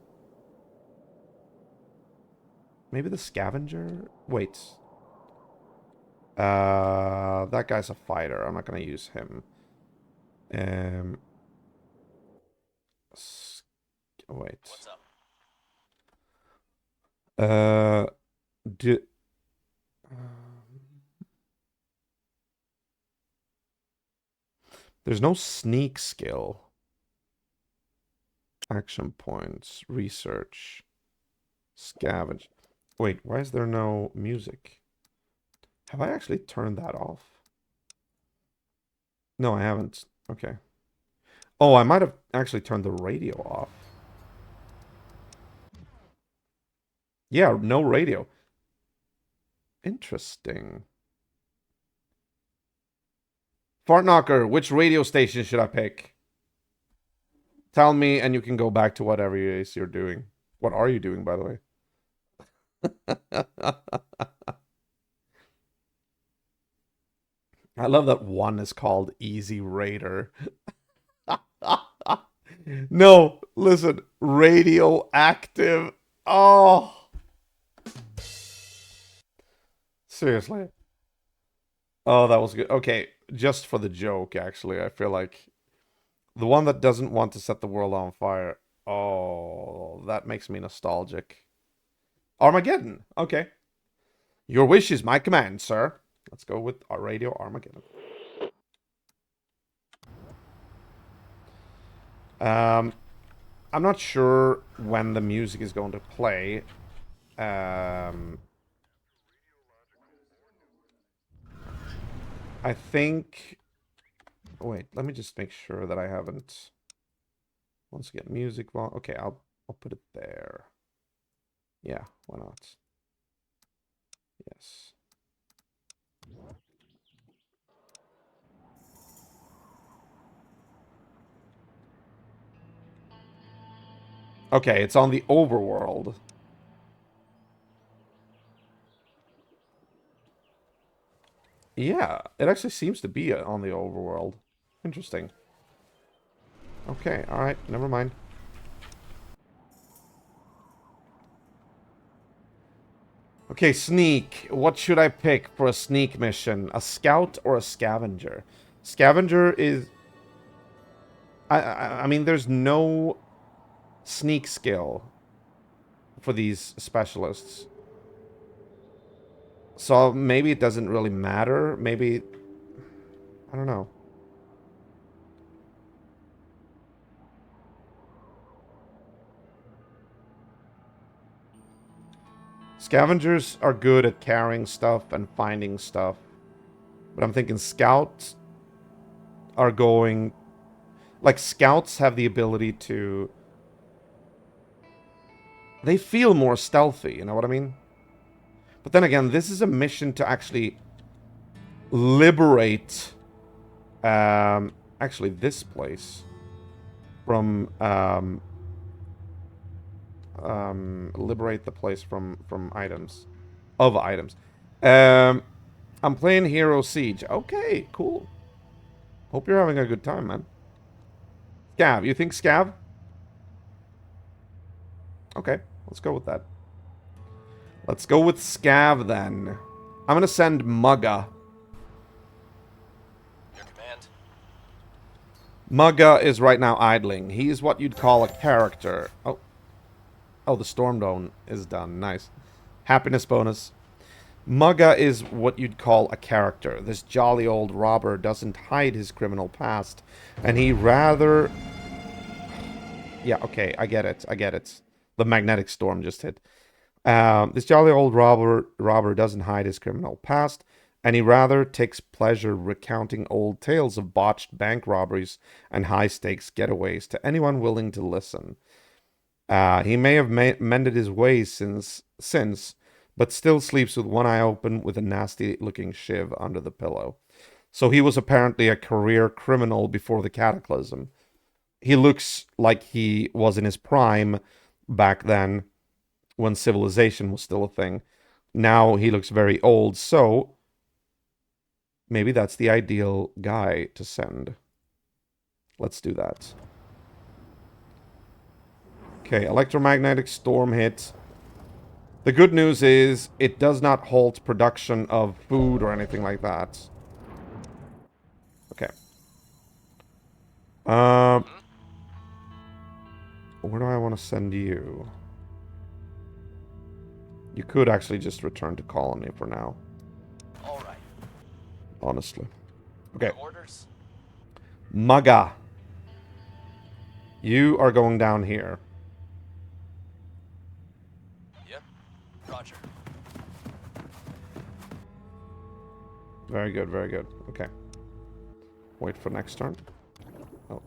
Maybe the scavenger? Wait. That guy's a fighter. I'm not gonna use him. Wait. What's up? There's no sneak skill. Action points, research, scavenge. Wait, why is there no music? Have I actually turned that off? No, I haven't. Okay. Oh, I might have actually turned the radio off. Yeah, no radio. Interesting. Fartknocker, which radio station should I pick? Tell me, and you can go back to whatever it is you're doing. What are you doing, by the way? I love that one is called Easy Raider. No, listen, radioactive. Oh, seriously. Oh, that was good. Okay, just for the joke, actually, I feel like the one that doesn't want to set the world on fire. Oh, that makes me nostalgic. Armageddon. Okay. Your wish is my command, sir. Let's go with our Radio Armageddon. I'm not sure when the music is going to play. I think... Wait, let me just make sure that I haven't... Once again, music... Well, okay, I'll put it there. Yeah, why not? Yes. Okay, it's on the overworld. Yeah, it actually seems to be on the overworld. Interesting. Okay, alright, never mind. Okay, sneak. What should I pick for a sneak mission? A scout or a scavenger? Scavenger is... I mean, there's no sneak skill for these specialists. So maybe it doesn't really matter. Maybe... I don't know. Scavengers are good at carrying stuff and finding stuff. But I'm thinking scouts are going... Like, scouts have the ability to... They feel more stealthy, you know what I mean? But then again, this is a mission to actually liberate... actually, this place from... liberate the place from items. Of items. I'm playing Hero Siege. Okay, cool. Hope you're having a good time, man. Scav. You think Scav? Okay, let's go with that. Let's go with Scav, then. I'm gonna send Mugga. Your command. Mugga is right now idling. He's what you'd call a character. Oh. Oh, the Storm Dome is done. Nice. Happiness bonus. Mugga is what you'd call a character. This jolly old robber doesn't hide his criminal past, and he rather... Yeah, okay, I get it. I get it. The magnetic storm just hit. This jolly old robber doesn't hide his criminal past, and he rather takes pleasure recounting old tales of botched bank robberies and high-stakes getaways to anyone willing to listen. He may have mended his ways since, but still sleeps with one eye open with a nasty-looking shiv under the pillow. So he was apparently a career criminal before the cataclysm. He looks like he was in his prime back then, when civilization was still a thing. Now he looks very old, so maybe that's the ideal guy to send. Let's do that. Okay, electromagnetic storm hit. The good news is it does not halt production of food or anything like that. Okay. Where do I want to send you? You could actually just return to colony for now. All right. Honestly. Okay. Your orders. Mugga. You are going down here. Yep. Roger. Very good, very good. Okay. Wait for next turn. Oh.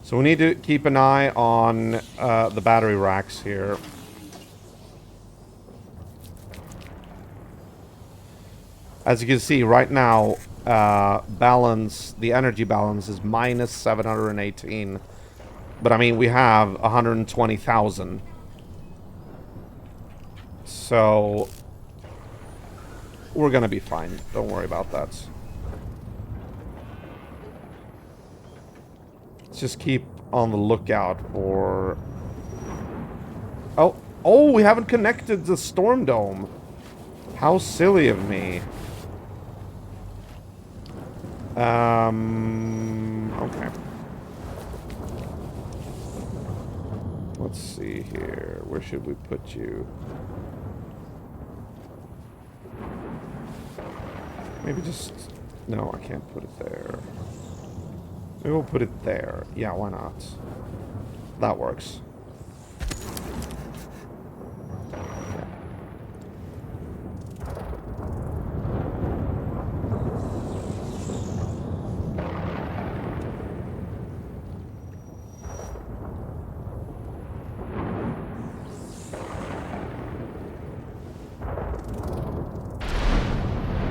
So we need to keep an eye on the battery racks here. As you can see, right now, the energy balance is minus 718. But I mean, we have 120,000. So we're gonna be fine. Don't worry about that. Let's just keep on the lookout for... Oh, we haven't connected the Storm Dome. How silly of me. Okay. Let's see here. Where should we put you? Maybe just... No, I can't put it there. Maybe we'll put it there. Yeah, why not? That works.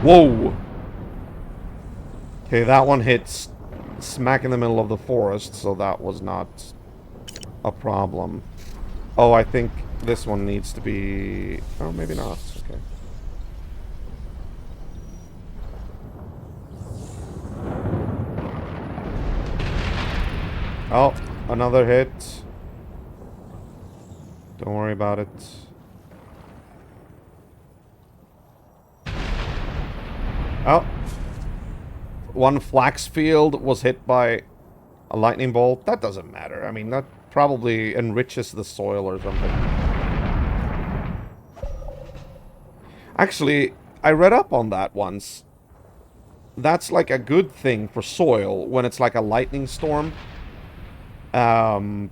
Whoa! Okay, that one hits smack in the middle of the forest, so that was not a problem. Oh, I think this one needs to be... Oh, maybe not. Okay. Oh, another hit. Don't worry about it. Oh. One flax field was hit by a lightning bolt. That doesn't matter. I mean, that probably enriches the soil or something. Actually, I read up on that once. That's like a good thing for soil when it's like a lightning storm. Like,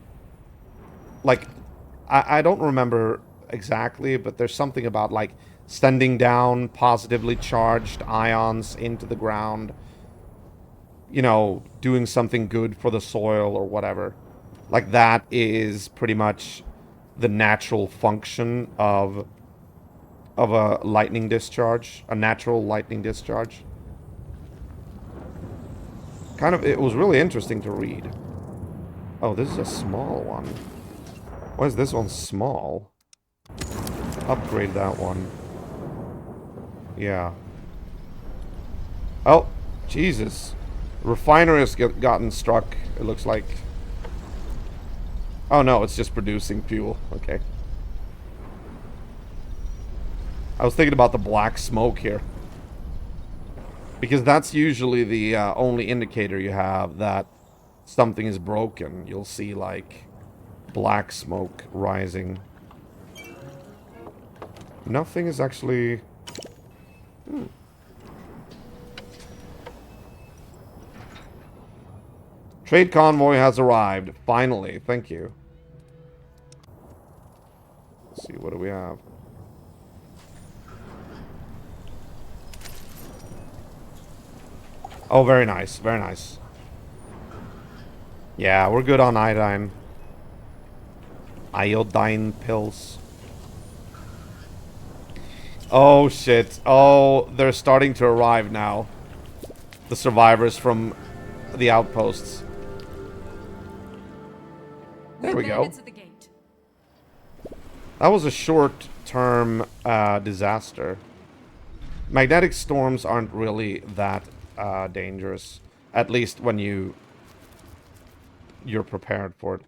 I don't remember exactly, but there's something about like sending down positively charged ions into the ground. You know, doing something good for the soil or whatever. Like, that is pretty much the natural function of a lightning discharge. A natural lightning discharge. Kind of, it was really interesting to read. Oh, this is a small one. Why is this one small? Upgrade that one. Yeah. Oh, Jesus. Refinery has gotten struck, it looks like. Oh no, it's just producing fuel. Okay. I was thinking about the black smoke here. Because that's usually the only indicator you have that something is broken. You'll see, like, black smoke rising. Nothing is actually... Trade convoy has arrived. Finally. Thank you. Let's see, what do we have? Oh, very nice. Very nice. Yeah, we're good on iodine. Iodine pills. Oh, shit. Oh, they're starting to arrive now. The survivors from the outposts. There we go. At the gate. That was a short-term disaster. Magnetic storms aren't really that dangerous. At least when you're prepared for it.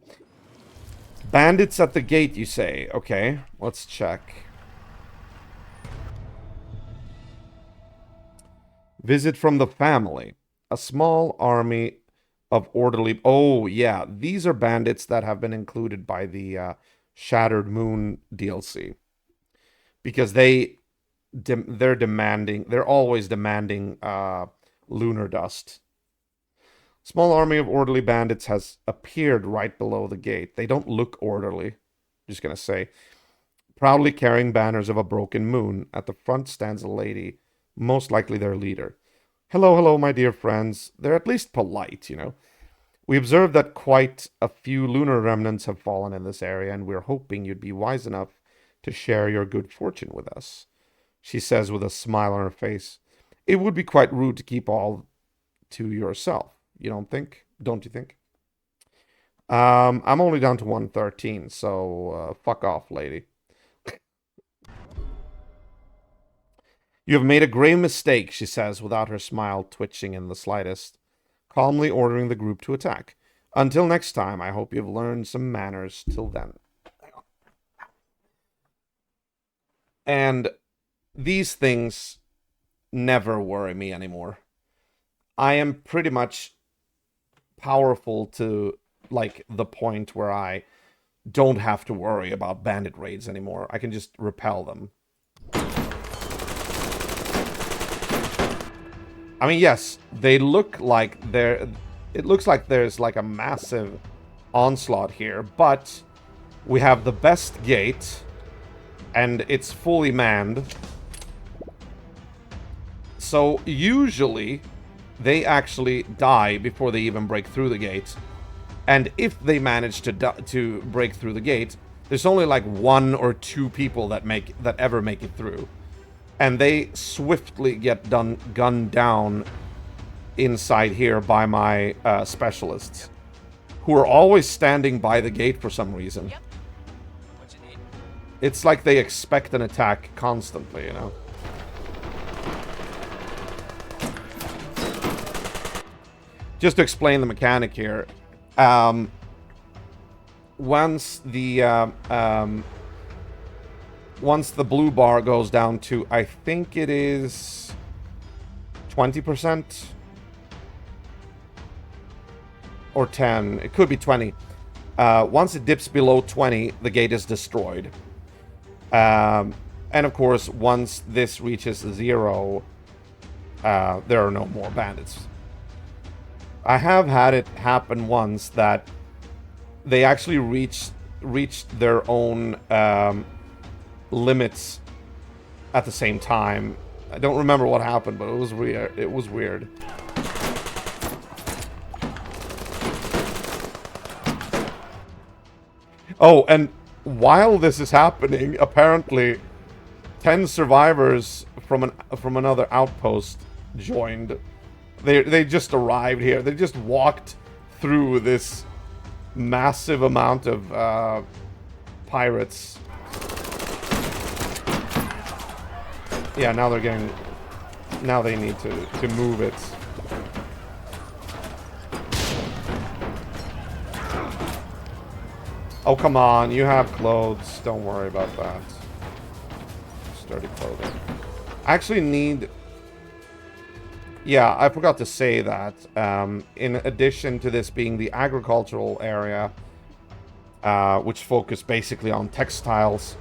Bandits at the gate, you say? Okay, let's check. Visit from the family. A small army of orderly... Oh, yeah. These are bandits that have been included by the Shattered Moon DLC. Because they're demanding... They're always demanding lunar dust. Small army of orderly bandits has appeared right below the gate. They don't look orderly. Just gonna say. proudly carrying banners of a broken moon. At the front stands a lady, most likely their leader. Hello, hello, my dear friends. They're at least polite, you know. We observed that quite a few lunar remnants have fallen in this area, and we're hoping you'd be wise enough to share your good fortune with us. She says with a smile on her face. It would be quite rude to keep all to yourself. You don't think? Don't you think? I'm only down to 113, so fuck off, lady. You have made a grave mistake, she says, without her smile twitching in the slightest, calmly ordering the group to attack. Until next time, I hope you've learned some manners. Till then. And these things never worry me anymore. I am pretty much powerful to, like, the point where I don't have to worry about bandit raids anymore. I can just repel them. I mean, yes, they look like they're... It looks like there's like a massive onslaught here, but we have the best gate, and it's fully manned. So usually, they actually die before they even break through the gate. And if they manage to break through the gate, there's only like 1 or 2 people that ever make it through. And they swiftly get gunned down inside here by my specialists, who are always standing by the gate for some reason. Yep. What you need? It's like they expect an attack constantly, you know? Just to explain the mechanic here, once the blue bar goes down to, I think it is 20%. Or 10. It could be 20. Once it dips below 20, the gate is destroyed. And of course, once this reaches 0, there are no more bandits. I have had it happen once that they actually reached their own limits at the same time. I don't remember what happened, but it was weird. It was weird. Oh, and while this is happening, apparently 10 survivors from another outpost joined. They just arrived here. They just walked through this massive amount of pirates. Yeah, now they're getting... Now they need to move it. Oh, come on. You have clothes. Don't worry about that. Sturdy clothing. I actually need... Yeah, I forgot to say that. In addition to this being the agricultural area, which focus basically on textiles,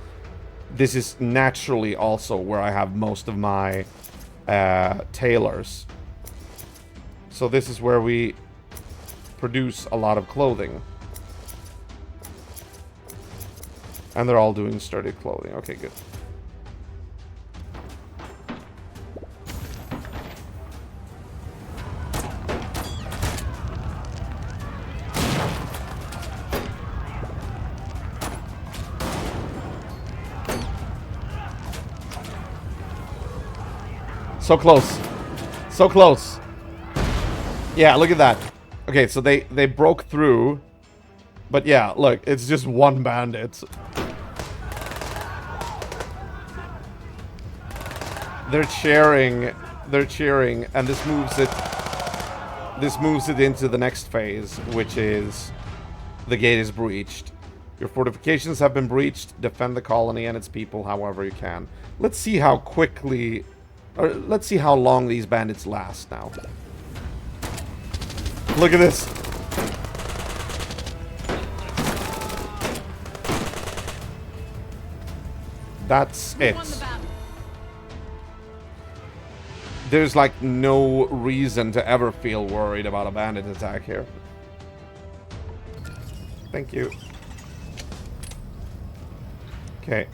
this is naturally also where I have most of my tailors. So this is where we produce a lot of clothing. And they're all doing sturdy clothing. Okay, good. So close. So close. Yeah, look at that. Okay, so they broke through. But yeah, look, it's just one bandit. They're cheering, and this moves it into the next phase, which is the gate is breached. Your fortifications have been breached. Defend the colony and its people however you can. Let's see how quickly, or let's see how long these bandits last now. Look at this. That's We it. won the battle. There's like no reason to ever feel worried about a bandit attack here. Thank you. Okay.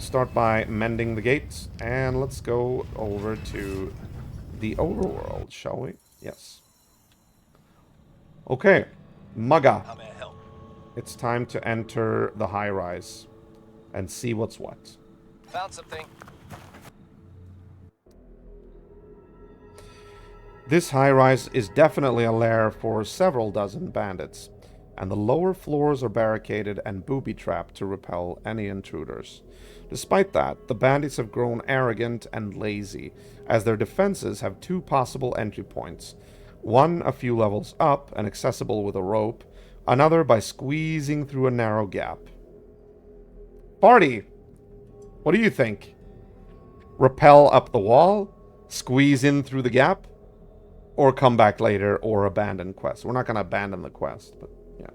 start by mending the gates, and let's go over to the overworld, shall we? Yes. Okay, Maga. How may I help? It's time to enter the high-rise and see what's what. Found something. This high-rise is definitely a lair for several dozen bandits, and the lower floors are barricaded and booby-trapped to repel any intruders. Despite that, the bandits have grown arrogant and lazy, as their defenses have two possible entry points. One a few levels up and accessible with a rope, another by squeezing through a narrow gap. Party! What do you think? Rappel up the wall? Squeeze in through the gap? Or come back later, or abandon quest? We're not going to abandon the quest, but yeah.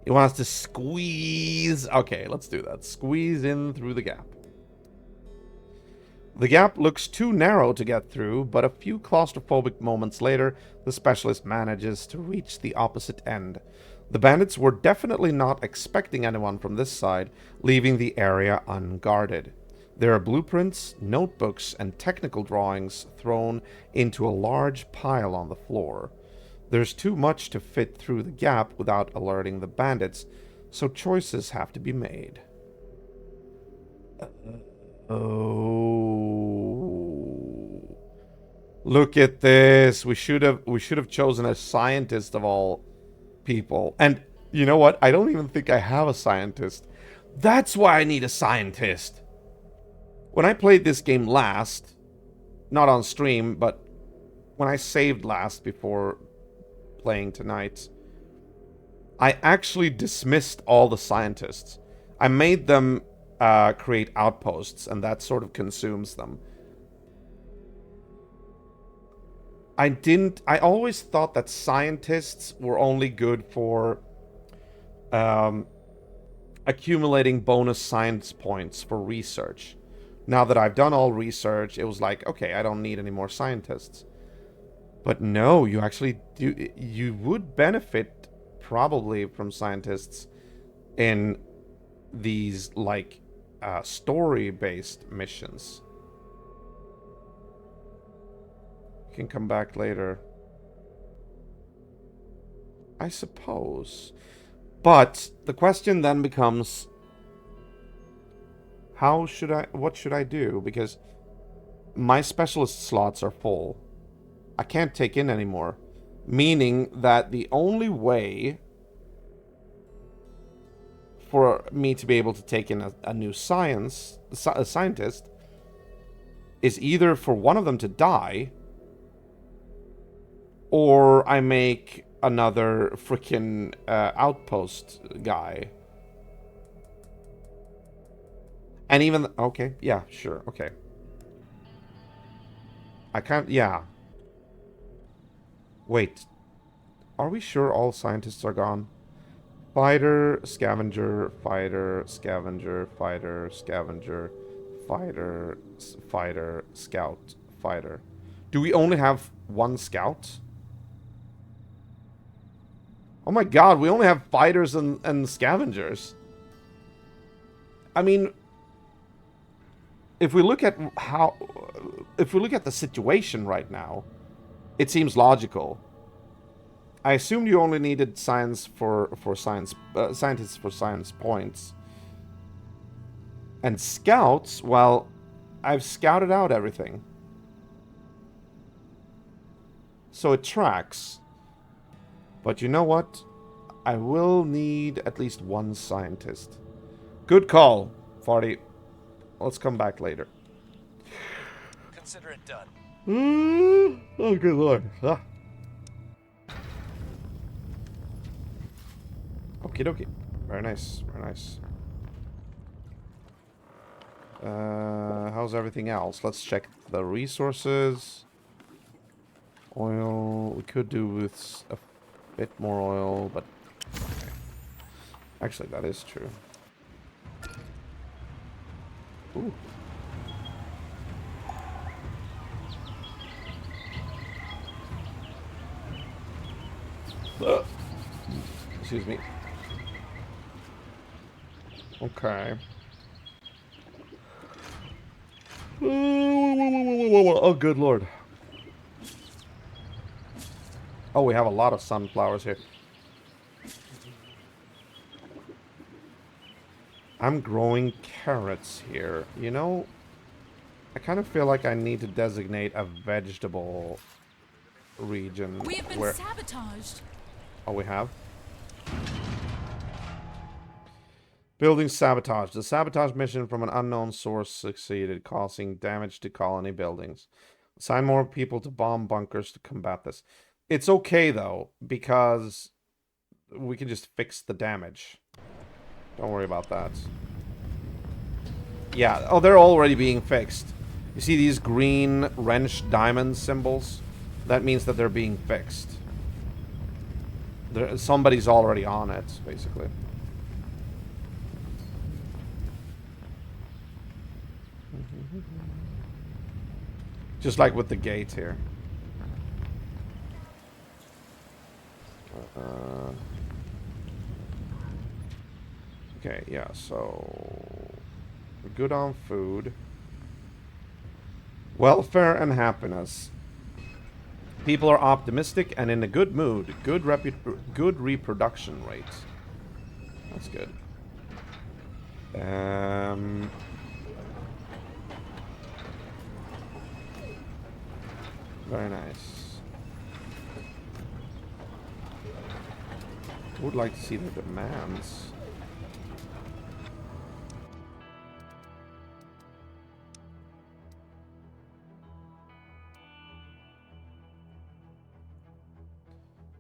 He wants to squeeze. Okay, let's do that. Squeeze in through the gap. The gap looks too narrow to get through, but a few claustrophobic moments later, the specialist manages to reach the opposite end. The bandits were definitely not expecting anyone from this side, leaving the area unguarded. There are blueprints, notebooks, and technical drawings thrown into a large pile on the floor. There's too much to fit through the gap without alerting the bandits, so choices have to be made. Oh. Look at this. We should have chosen a scientist of all people. And you know what? I don't even think I have a scientist. That's why I need a scientist. When I played this game last, not on stream, but when I saved last before playing tonight, I actually dismissed all the scientists. I made them create outposts, and that sort of consumes them. I always thought that scientists were only good for accumulating bonus science points for research. Now that I've done all research, it was like, okay, I don't need any more scientists. But no, you actually do. You would benefit probably from scientists in these, like, story-based missions. You can come back later, I suppose. But the question then becomes, what should I do? Because my specialist slots are full. I can't take in anymore. Meaning that the only way for me to be able to take in a new scientist is either for one of them to die, or I make another freaking outpost guy. And even... okay, yeah, sure, okay. I can't... yeah. Wait. Are we sure all scientists are gone? Fighter, scavenger, fighter, scavenger, fighter, scavenger, fighter, fighter, scout, fighter. Do we only have one scout? Oh my god, we only have fighters and scavengers. I mean, if we look at the situation right now, it seems logical. I assumed you only needed scientists for science points. And scouts, well, I've scouted out everything. So it tracks. But you know what? I will need at least one scientist. Good call, Farty. Let's come back later. Consider it done. Oh, good lord. Ah. Okie dokie. Very nice. Very nice. How's everything else? Let's check the resources. Oil. We could do with a bit more oil, but... okay. Actually, that is true. Ooh. Excuse me. Okay. Oh, good lord. Oh, we have a lot of sunflowers here. I'm growing carrots here. You know, I kind of feel like I need to designate a vegetable region We have been where... sabotaged. Oh, we have? Building sabotage. The sabotage mission from an unknown source succeeded, causing damage to colony buildings. Assign more people to bomb bunkers to combat this. It's okay, though, because we can just fix the damage. Don't worry about that. Yeah, oh, they're already being fixed. You see these green wrenched diamond symbols? That means that they're being fixed. Somebody's already on it, basically. Just like with the gate here. Okay, yeah, so... we're good on food. Welfare and happiness. People are optimistic and in a good mood. Good reproduction rate. That's good. Very nice. Would like to see the demands.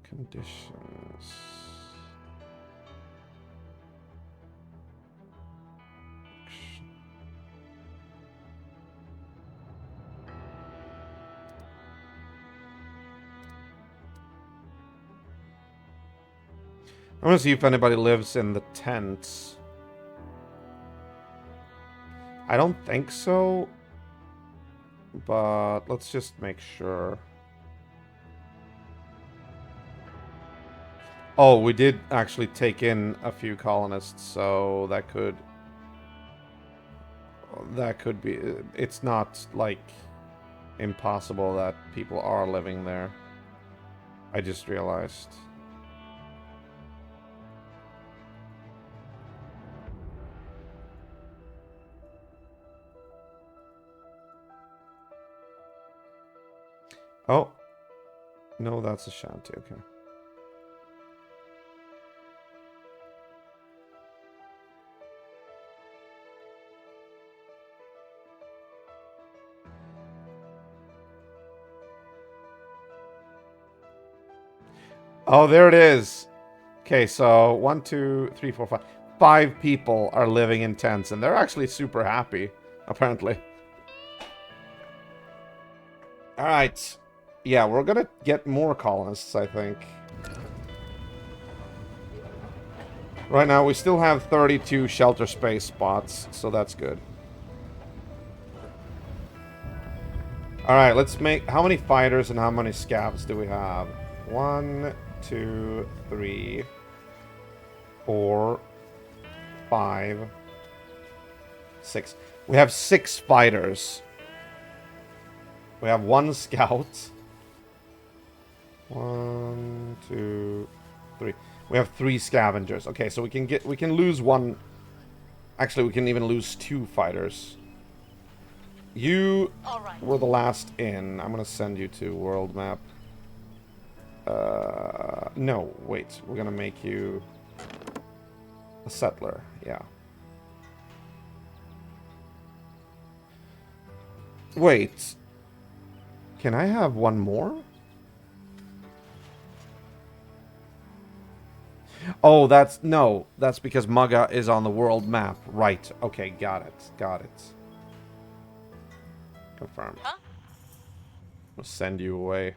Conditions. I want to see if anybody lives in the tents. I don't think so. But let's just make sure. Oh, we did actually take in a few colonists, so that could be... It's not, like, impossible that people are living there. I just realized. Oh. No, that's a shanty, okay. Oh, there it is. Okay, so 1, 2, 3, 4, 5. 5 people are living in tents, and they're actually super happy, apparently. Alright. Yeah, we're gonna get more colonists, I think. Right now, we still have 32 shelter space spots, so that's good. Alright, let's make... How many fighters and how many scavs do we have? 1, 2, 3, 4, 5, 6. We have 6 fighters. We have 1 scout. 1, 2, 3. We have 3 scavengers. Okay, so we can lose 1. Actually, we can even lose 2 fighters. You were the last in. I'm gonna send you to world map. No, wait. We're gonna make you a settler. Yeah. Wait. Can I have 1 more? Oh, that's... No, that's because Mugga is on the world map. Right. Okay, got it. Got it. Confirm. Huh? I'll send you away.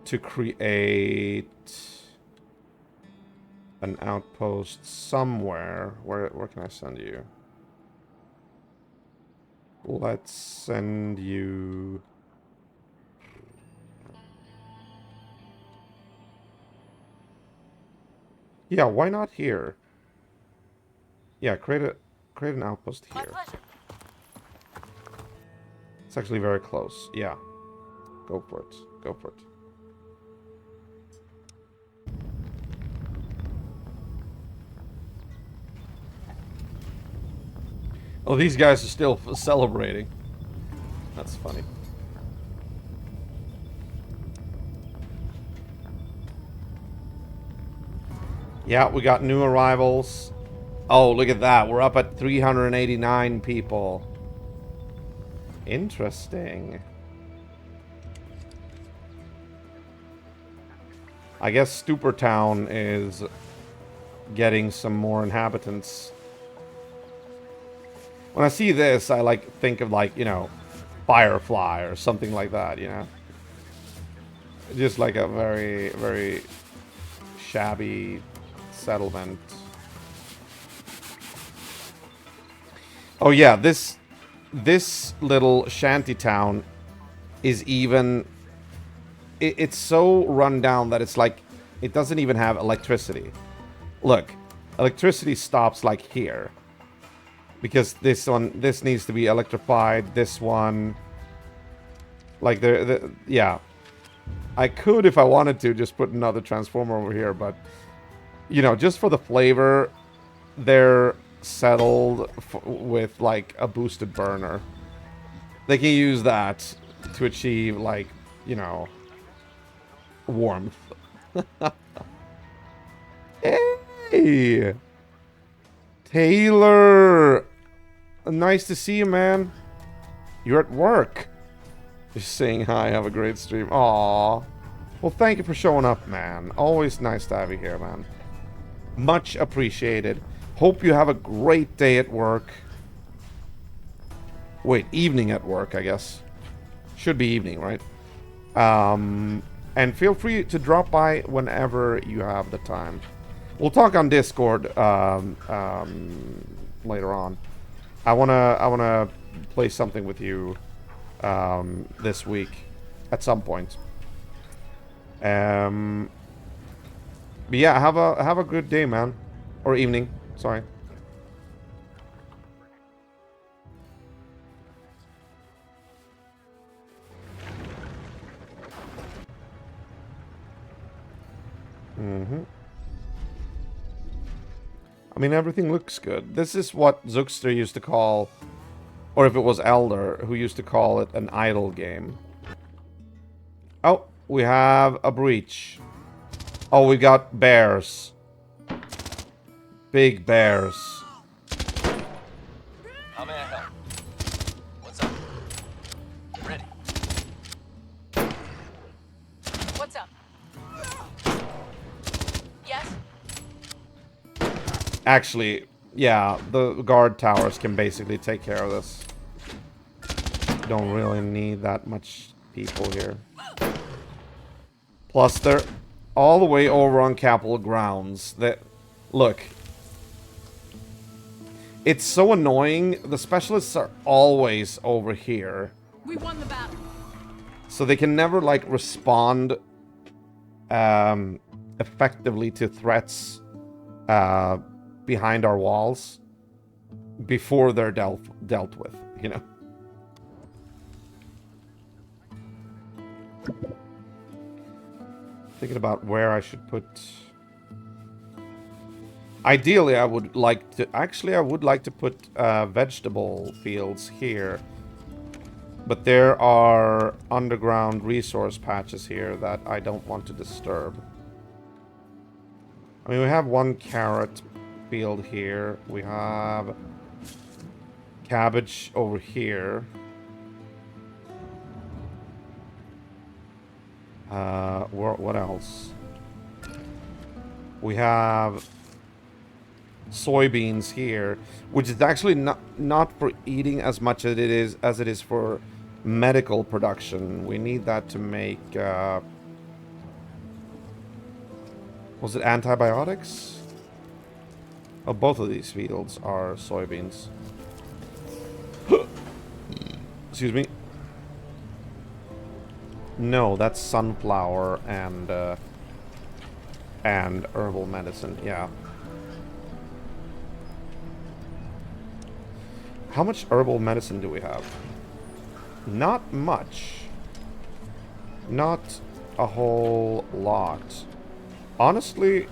To create... an outpost somewhere. Where can I send you? Let's send you... Yeah, why not here? Yeah, create an outpost My here. pleasure. It's actually very close. Yeah. Go for it. Go for it. Oh, these guys are still celebrating. That's funny. Yeah, we got new arrivals. Oh, look at that. We're up at 389 people. Interesting. I guess Stupor Town is getting some more inhabitants. When I see this, I like think of like, you know, Firefly or something like that, you know? Just like a very, very shabby settlement. Oh yeah, this little shanty town is even... It's so run down that it's like... It doesn't even have electricity. Look, electricity stops like here. Because this needs to be electrified. This one... Like, yeah. I could, if I wanted to, just put another transformer over here, but... You know, just for the flavor, they're settled with, like, a boosted burner. They can use that to achieve, like, you know, warmth. Hey! Taylor! Nice to see you, man. You're at work. Just saying hi, have a great stream. Aww. Well, thank you for showing up, man. Always nice to have you here, man. Much appreciated. Hope you have a great day at work. Wait, evening at work, I guess. Should be evening, right? And feel free to drop by whenever you have the time. We'll talk on Discord later on. I wanna play something with you this week at some point. But yeah, have a good day, man, or evening. Sorry. I mean, everything looks good. This is what Zookster used to call, or if it was Elder, who used to call it an idle game. Oh, we have a breach. Oh, we got bears. Big bears. How may I help? What's up? Ready. What's up? Yes? Actually, yeah, the guard towers can basically take care of this. Don't really need that much people here. Plus, they're all the way over on Capitol grounds. That, look, it's so annoying. The specialists are always over here, We won the battle. so they can never like respond effectively to threats behind our walls before they're dealt with. You know. Thinking about where I should put... Ideally, I would like to... Actually, I would like to put vegetable fields here. But there are underground resource patches here that I don't want to disturb. I mean, we have one carrot field here. We have cabbage over here. What else? We have soybeans here, which is actually not for eating as much as it is for medical production. We need that to make was it antibiotics? Oh, both of these fields are soybeans. Excuse me. No, that's sunflower and and herbal medicine, yeah. How much herbal medicine do we have? Not much. Not a whole lot. Honestly,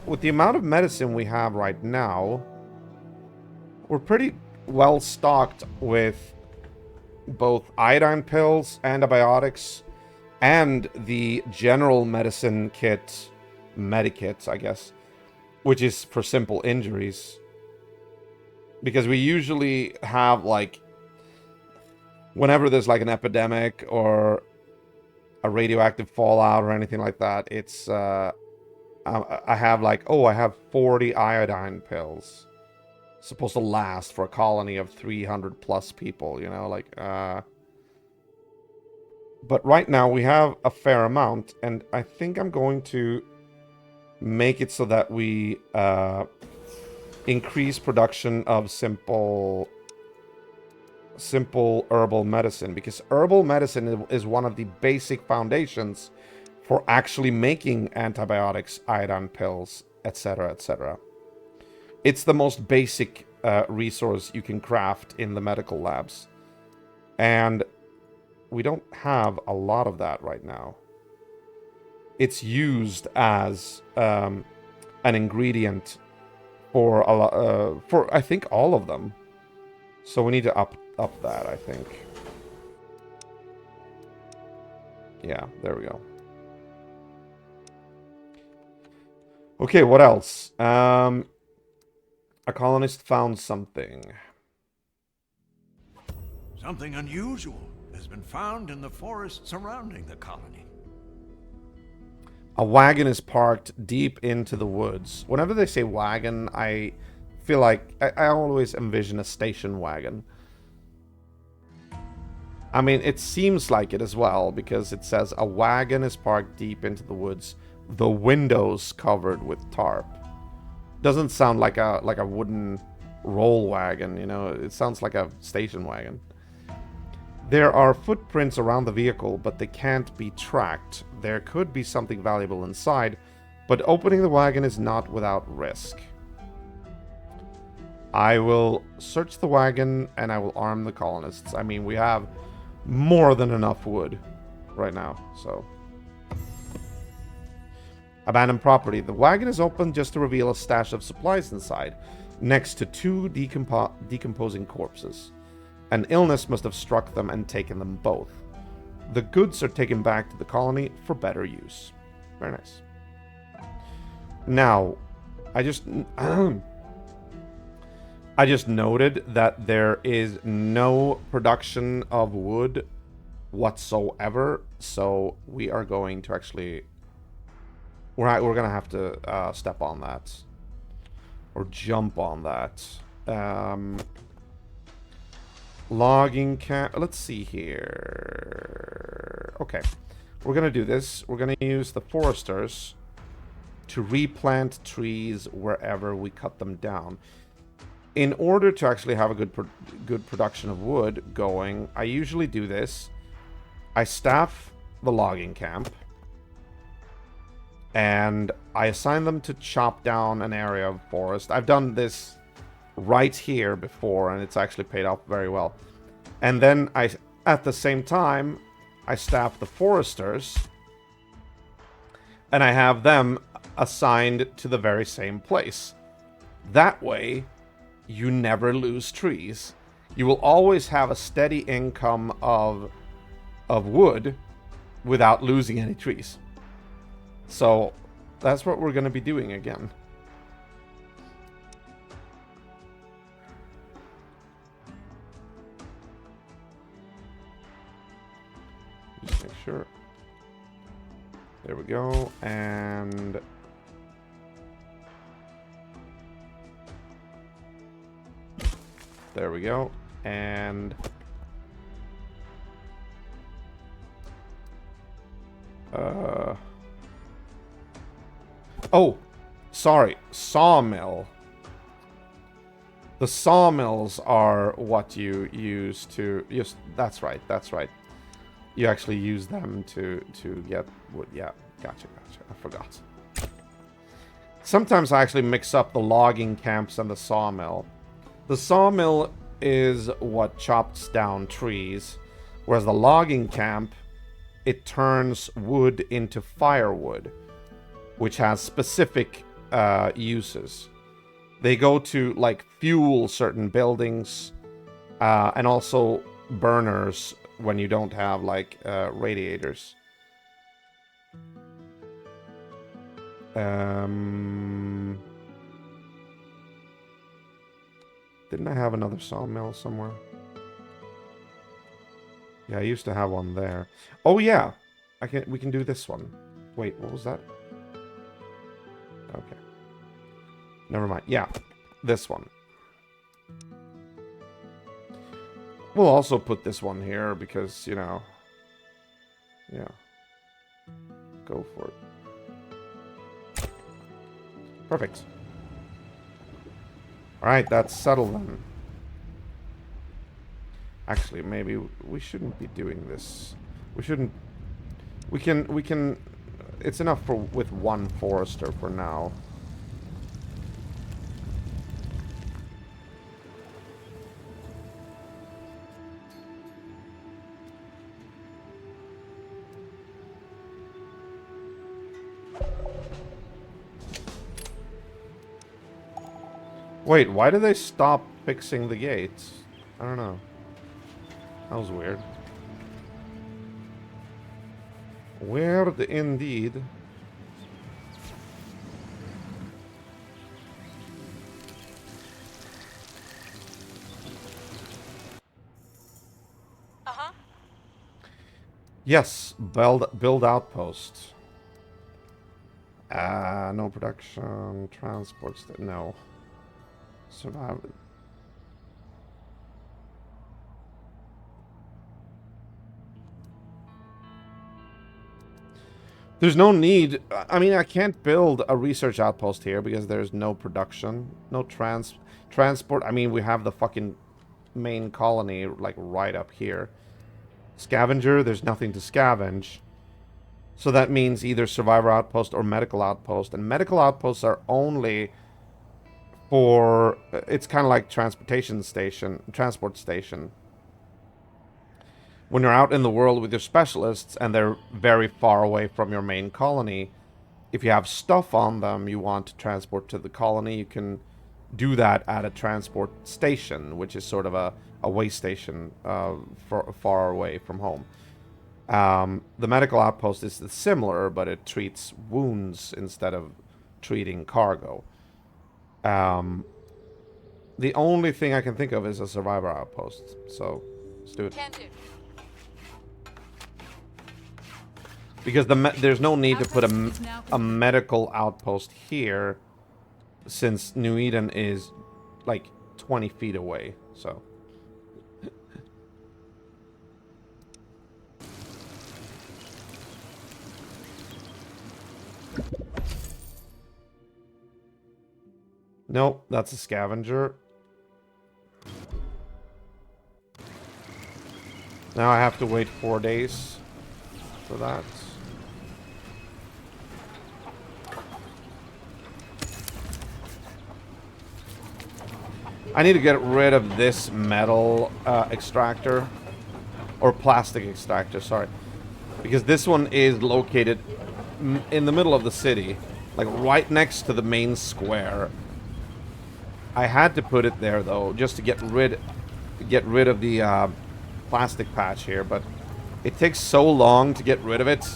with the amount of medicine we have right now, we're pretty well stocked with both iodine pills, antibiotics, and the general medicine kit, medikit, I guess, which is for simple injuries. Because we usually have, like, whenever there's like an epidemic or a radioactive fallout or anything like that, it's I have like, oh, I have 40 iodine pills. Supposed to last for a colony of 300 plus people, you know, like, but right now we have a fair amount, and I think I'm going to make it so that we increase production of simple herbal medicine, because herbal medicine is one of the basic foundations for actually making antibiotics, iodine pills, etc., etc. It's the most basic resource you can craft in the medical labs. And we don't have a lot of that right now. It's used as an ingredient for a lot, for I think all of them. So we need to up that, I think. Yeah, there we go. Okay, what else? A colonist found something. Something unusual has been found in the forest surrounding the colony. A wagon is parked deep into the woods. Whenever they say wagon, I feel like I always envision a station wagon. I mean, it seems like it as well, because it says a wagon is parked deep into the woods, the windows covered with tarp. Doesn't sound like a wooden roll wagon, you know, it sounds like a station wagon. There are footprints around the vehicle, but they can't be tracked. There could be something valuable inside, but opening the wagon is not without risk. I will search the wagon and I will arm the colonists. I mean, we have more than enough wood right now, so. Abandoned property. The wagon is open just to reveal a stash of supplies inside, next to two decomposing corpses. An illness must have struck them and taken them both. The goods are taken back to the colony for better use. Very nice. Now, I just noted that there is no production of wood whatsoever, so we are going to actually we're gonna have to step on that or jump on that. Logging camp. Let's see here. Okay, we're gonna do this. We're gonna use the foresters to replant trees wherever we cut them down. In order to actually have a good production of wood going, I usually do this. I staff the logging camp, and I assign them to chop down an area of forest. I've done this right here before, and it's actually paid off very well. And then at the same time, I staff the foresters, and I have them assigned to the very same place. That way, you never lose trees. You will always have a steady income of wood without losing any trees. So that's what we're going to be doing again. Just make sure. There we go. And there we go. And oh, sorry, sawmill. The sawmills are what you use to that's right. You actually use them to get wood. Yeah, gotcha. I forgot. sometimes I actually mix up the logging camps and the sawmill. The sawmill is what chops down trees, whereas the logging camp, it turns wood into firewood, which has specific uses. They go to like fuel certain buildings, and also burners when you don't have like radiators. Didn't I have another sawmill somewhere? Yeah, I used to have one there. Oh yeah, we can do this one. Wait, what was that? Okay. Never mind. Yeah, this one. We'll also put this one here because, you know, yeah. Go for it. Perfect. Alright, that's settled then. Actually, maybe we shouldn't be doing this. We shouldn't... We can... It's enough with one forester for now. Wait, why did they stop fixing the gates? I don't know. That was weird. Weird indeed. Uh-huh. Yes, build outpost. No production, transports. No. Survive. There's no need. I mean, I can't build a research outpost here because there's no production, no transport. I mean, we have the fucking main colony like right up here. Scavenger, there's nothing to scavenge. So that means either survivor outpost or medical outpost. And medical outposts are only for, it's kind of like transport station. When you're out in the world with your specialists and they're very far away from your main colony, if you have stuff on them you want to transport to the colony, you can do that at a transport station, which is sort of a way station far away from home. The medical outpost is similar, but it treats wounds instead of treating cargo. The only thing I can think of is a survivor outpost. So, let's do it. Can do. Because there's no need to put a medical outpost here, since New Eden is like 20 feet away. So. Nope, that's a scavenger. Now I have to wait 4 days for that. I need to get rid of this metal extractor. Or plastic extractor, sorry. Because this one is located in the middle of the city. Like right next to the main square. I had to put it there though, just to get rid of the plastic patch here, but it takes so long to get rid of it.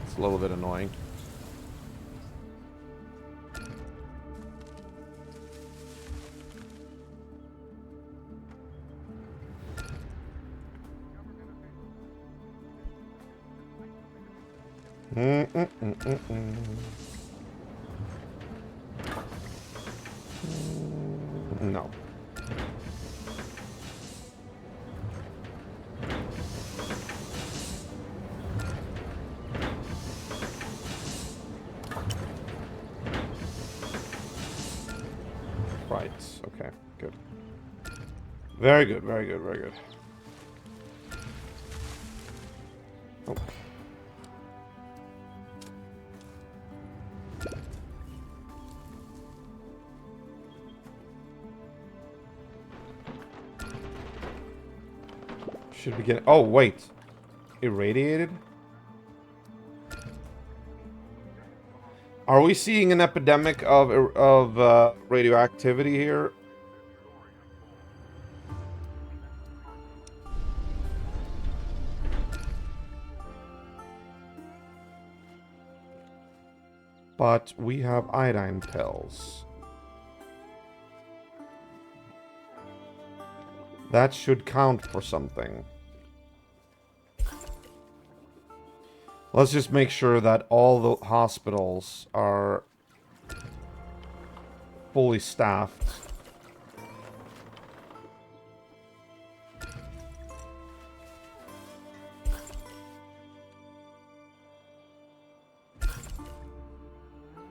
It's a little bit annoying. No. Right. Okay. Good. Very good. Very good. Very good. Oh. Should be getting... Oh, wait. Irradiated? Are we seeing an epidemic of radioactivity here? But we have iodine pills. That should count for something. Let's just make sure that all the hospitals are fully staffed.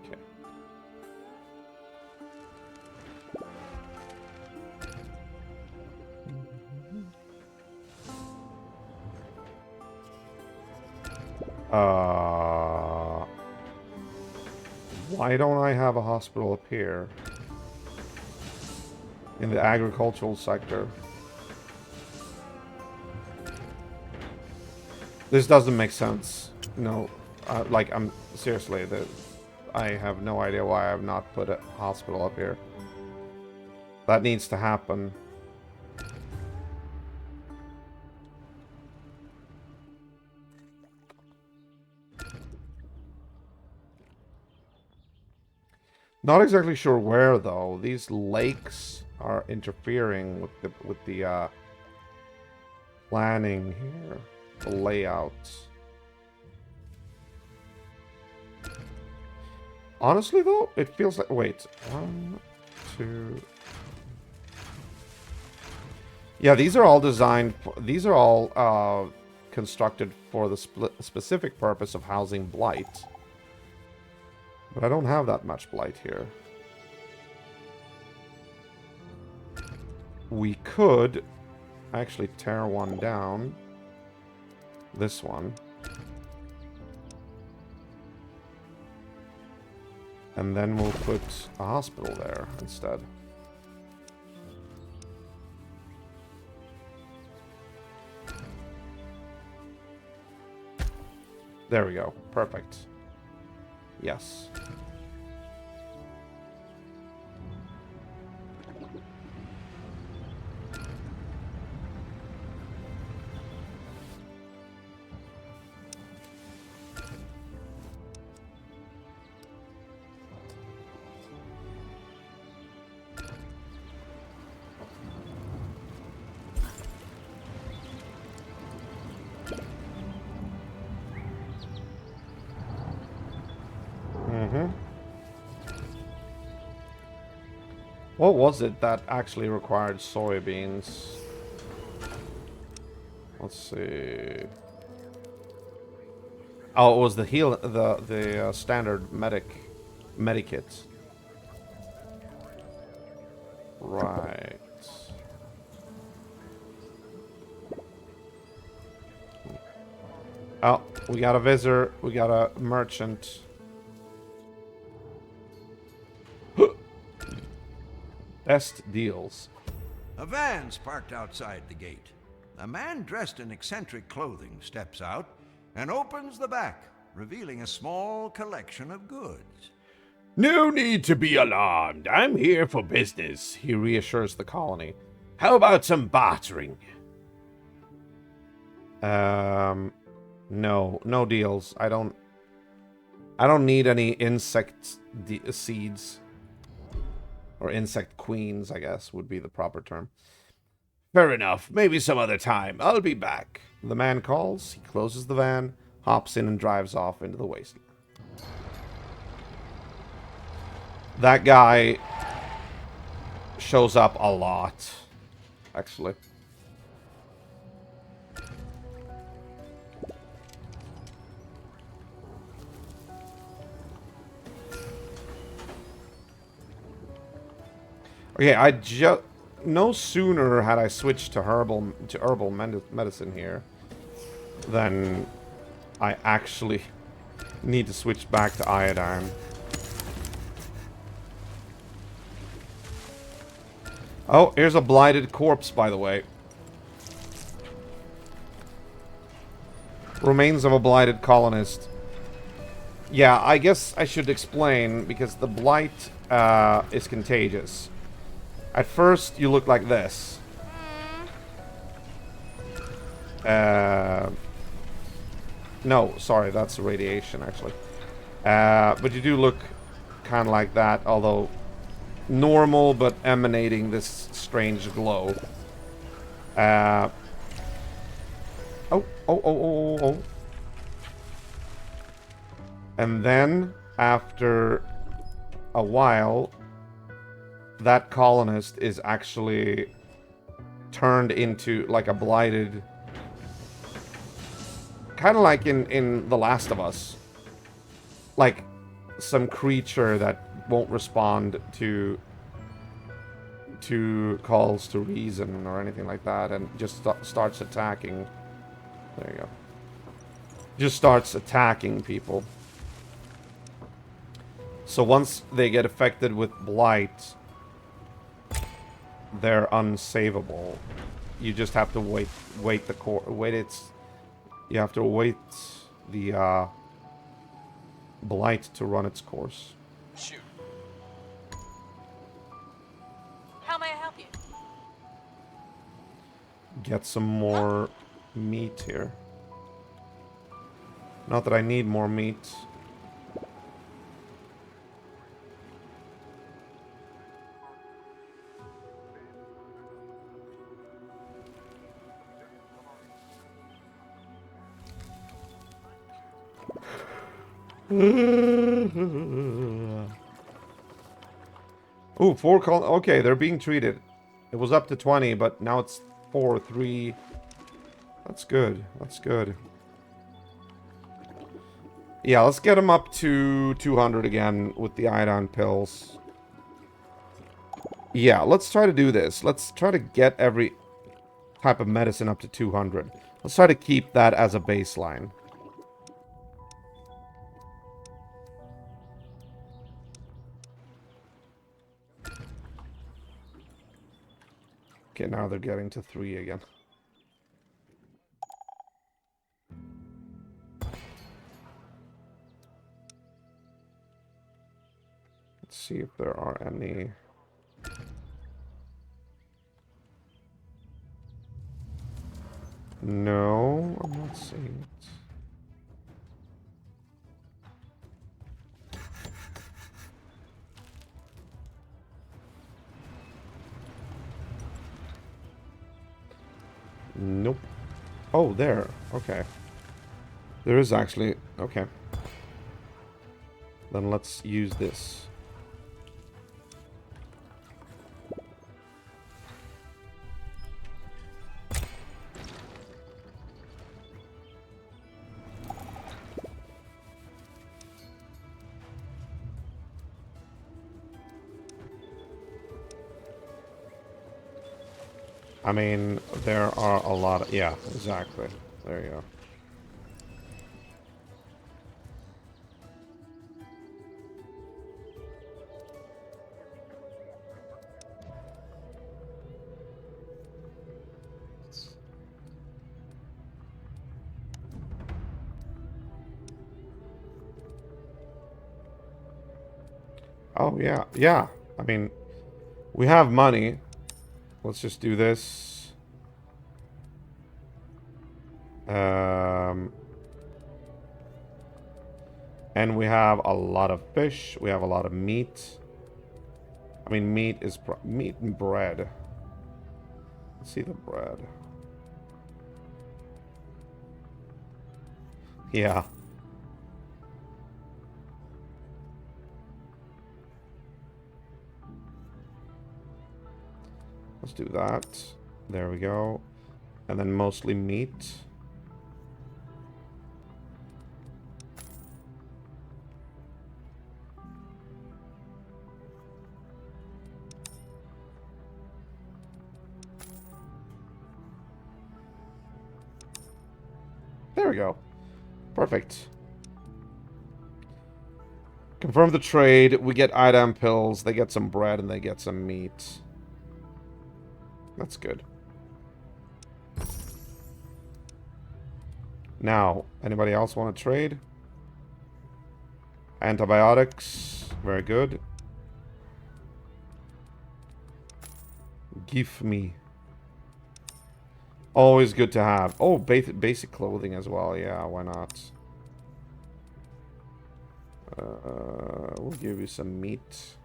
Okay. Why don't I have a hospital up here? In the agricultural sector. This doesn't make sense. No, like, I'm seriously, I have no idea why I've not put a hospital up here. That needs to happen. Not exactly sure where though. These lakes are interfering with the planning here, the layouts. Honestly though, it feels like, wait, 1, 2. Yeah, these are all designed for, these are all constructed for the specific purpose of housing blight. But I don't have that much blight here. We could actually tear one down. This one. And then we'll put a hospital there instead. There we go. Perfect. Yes. What was it that actually required soybeans? Let's see. Oh, it was the standard medikit. Right. Oh, we got a visitor. We got a merchant. Best deals. A van's parked outside the gate. A man dressed in eccentric clothing steps out and opens the back, revealing a small collection of goods. No need to be alarmed. I'm here for business, he reassures the colony. How about some bartering? No deals. I don't need any insect seeds. Or insect queens, I guess, would be the proper term. Fair enough. Maybe some other time. I'll be back. The man calls. He closes the van, hops in, and drives off into the wasteland. That guy shows up a lot, actually. Okay, no sooner had I switched to herbal medicine here than I actually need to switch back to iodine. Oh, here's a blighted corpse, by the way. Remains of a blighted colonist. Yeah, I guess I should explain, because the blight is contagious. At first, you look like this. No, sorry, that's radiation, actually. But you do look kind of like that, although normal, but emanating this strange glow. Oh. And then, after a while, that colonist is actually turned into like a blighted... Kind of like in The Last of Us. Like some creature that won't respond to calls to reason or anything like that, and just starts attacking. There you go. Just starts attacking people. So once they get affected with blight, they're unsavable. You just have to wait the you have to wait the blight to run its course. Shoot. How may I help you? Get some more meat here. Not that I need more meat. Ooh, 4 call. Okay, they're being treated. It was up to 20, but now it's 4, 3. That's good. That's good. Yeah, let's get them up to 200 again with the iodine pills. Yeah, let's try to do this. Let's try to get every type of medicine up to 200. Let's try to keep that as a baseline. Okay, now they're getting to 3 again. Let's see if there are any... No, I'm not seeing it. Nope. Oh, there. Okay. There is actually... Okay. Then let's use this. I mean, there are a lot of... Yeah, exactly. There you go. Oh, yeah. Yeah. I mean, we have money. Let's just do this. And we have a lot of fish. We have a lot of meat. I mean, meat and bread. Let's see the bread. Yeah. Let's do that. There we go. And then mostly meat. There we go. Perfect. Confirm the trade. We get iodine pills. They get some bread and they get some meat. That's good. Now, anybody else want to trade? Antibiotics. Very good. Give me. Always good to have. Oh, basic clothing as well. Yeah, why not? We'll give you some meat.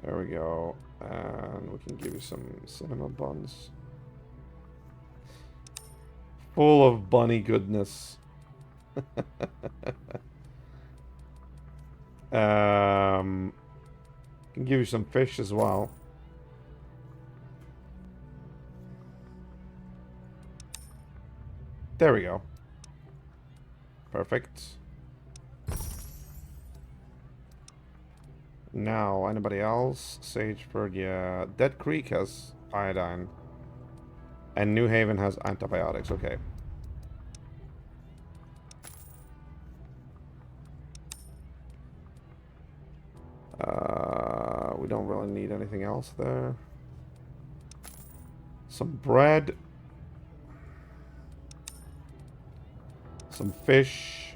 There we go. And we can give you some cinnamon buns. Full of bunny goodness. Can give you some fish as well. There we go. Perfect. Now, anybody else? Sageford, yeah. Dead Creek has iodine. And New Haven has antibiotics, okay. We don't really need anything else there. Some bread. Some fish.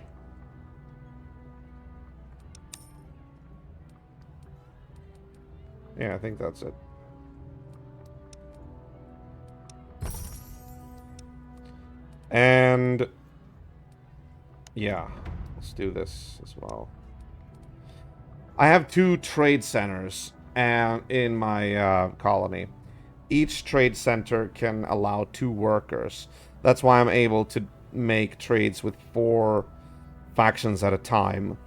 Yeah, I think that's it. And yeah, let's do this as well. I have 2 trade centers and in my colony. Each trade center can allow 2 workers. That's why I'm able to make trades with 4 factions at a time.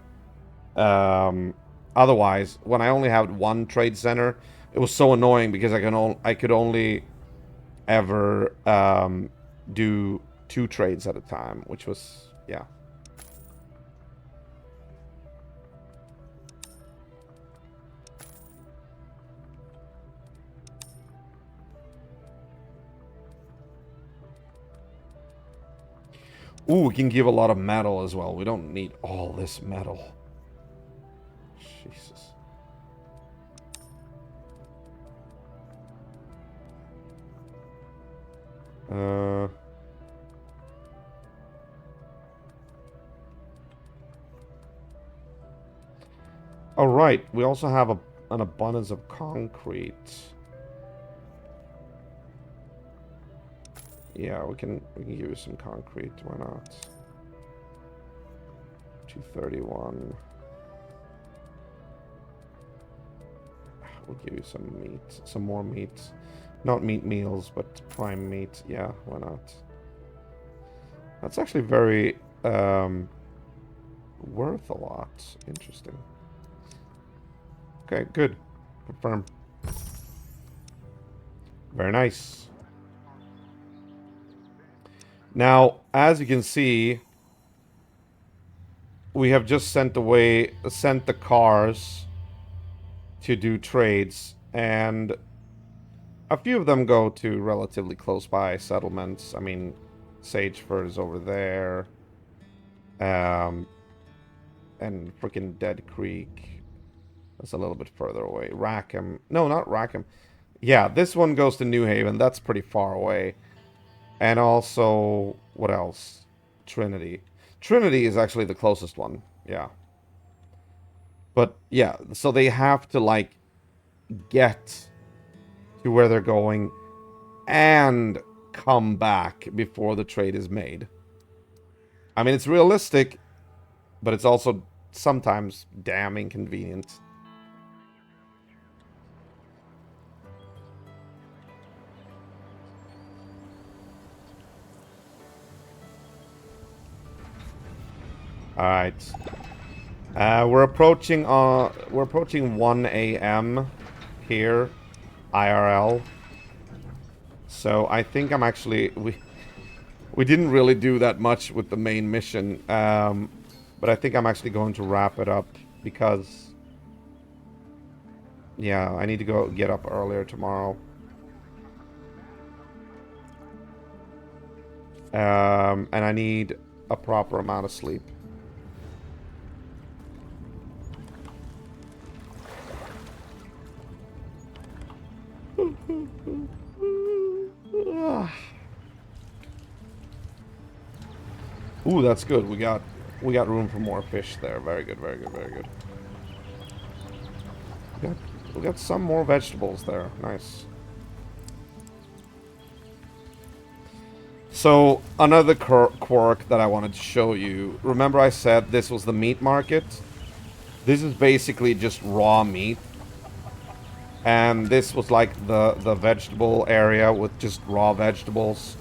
Otherwise, when I only had 1 trade center, it was so annoying because I could only ever do 2 trades at a time, which was, yeah. Ooh, we can give a lot of metal as well. We don't need all this metal. Jesus. All right. We also have an abundance of concrete. Yeah, we can give you some concrete. Why not? 231. We'll give you some meat, some more meat. Not meat meals, but prime meat. Yeah, why not? That's actually very worth a lot. Interesting. Okay, good. Confirm. Very nice. Now, as you can see, we have just sent the cars to do trades, and a few of them go to relatively close by settlements. I mean, Sageford is over there, and freaking Dead Creek, that's a little bit further away. Rackham, no, not Rackham. Yeah, this one goes to New Haven. That's pretty far away. And also, what else? Trinity. Trinity is actually the closest one. Yeah. But, yeah, so they have to, like, get to where they're going and come back before the trade is made. I mean, it's realistic, but it's also sometimes damn inconvenient. All right, we're approaching 1 a.m. here, IRL. So I think I'm actually we didn't really do that much with the main mission, but I think I'm actually going to wrap it up because yeah, I need to go get up earlier tomorrow. And I need a proper amount of sleep. Ooh, that's good. We got room for more fish there. Very good, very good, very good. We got some more vegetables there. Nice. So, another quirk that I wanted to show you. Remember I said this was the meat market? This is basically just raw meat. And this was like the vegetable area with just raw vegetables,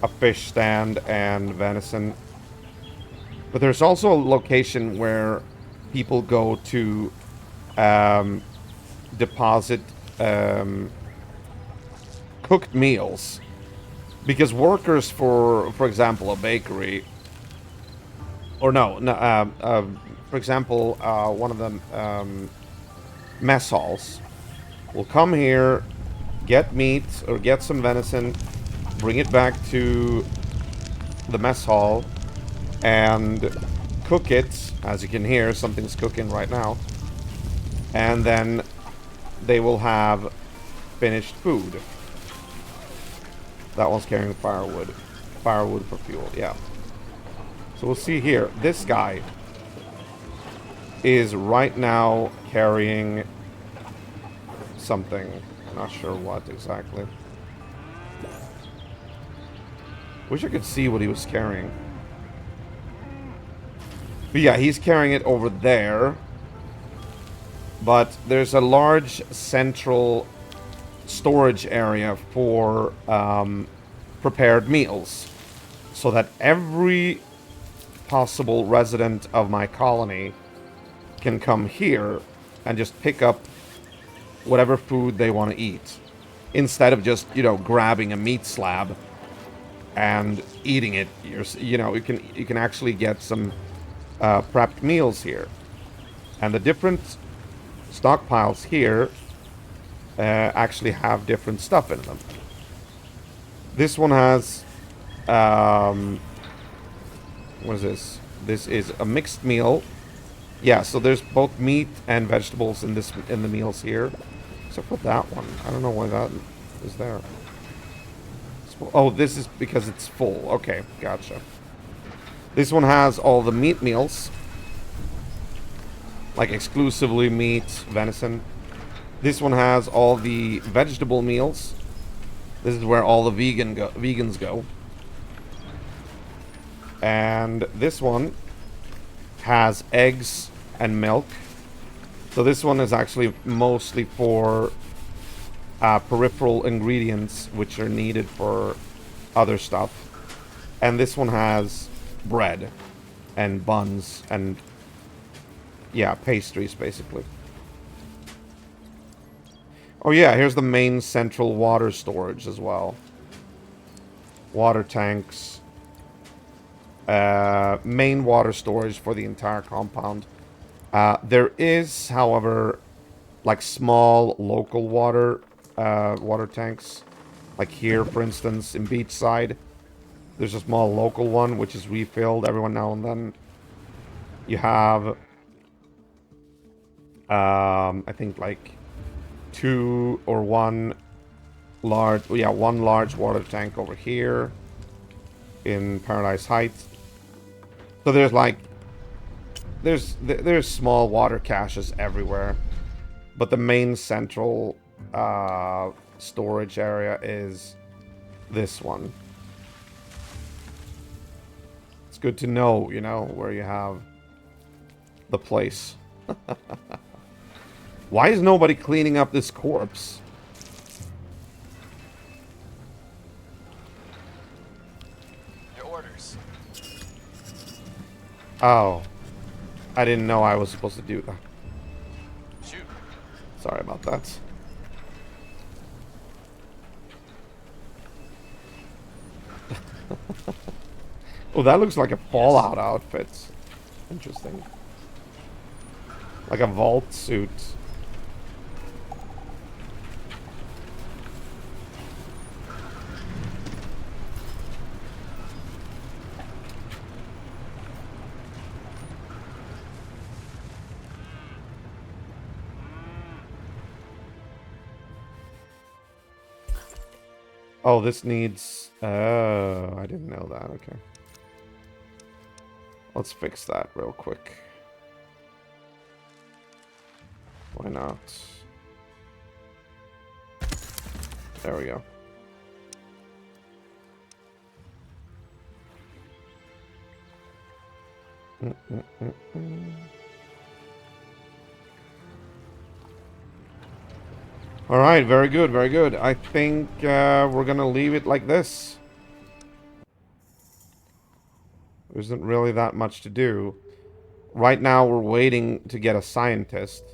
a fish stand, and venison. But there's also a location where people go to deposit cooked meals. Because workers for example, a bakery, or for example, one of the mess halls will come here, get meat or get some venison, bring it back to the mess hall, and cook it. As you can hear, something's cooking right now. And then they will have finished food. That one's carrying firewood. Firewood for fuel, yeah. So we'll see here. This guy is right now carrying something. Not sure what exactly. Wish I could see what he was carrying. But yeah, he's carrying it over there. But there's a large central storage area for prepared meals, so that every possible resident of my colony can come here and just pick up whatever food they want to eat, instead of just, you know, grabbing a meat slab and eating it. You know, you can actually get some prepped meals here, and the different stockpiles here actually have different stuff in them. This one has what is this? This is a mixed meal. Yeah, so there's both meat and vegetables in the meals here, except for that one. I don't know why that is there. Oh, this is because it's full. Okay, gotcha. This one has all the meat meals, like exclusively meat, venison. This one has all the vegetable meals. This is where all the vegans go. And this one has eggs and milk. So this one is actually mostly for peripheral ingredients which are needed for other stuff. And this one has bread and buns and, yeah, pastries basically. Oh yeah, here's the main central water storage as well. Water tanks. Main water storage for the entire compound. There is, however, like small local water tanks. Like here, for instance, in Beachside. There's a small local one which is refilled every now and then. You have I think like one large water tank over here in Paradise Heights. So there's like there's small water caches everywhere, but the main central storage area is this one. It's good to know, you know, where you have the place. Why is nobody cleaning up this corpse? Your orders. Oh. I didn't know I was supposed to do that. Shoot. Sorry about that. Oh, that looks like a Fallout outfit. Interesting. Like a vault suit. Oh, this needs... Oh, I didn't know that. Okay. Let's fix that real quick. Why not? There we go. All right, very good, very good. I think we're gonna leave it like this. There isn't really that much to do. Right now, we're waiting to get a scientist.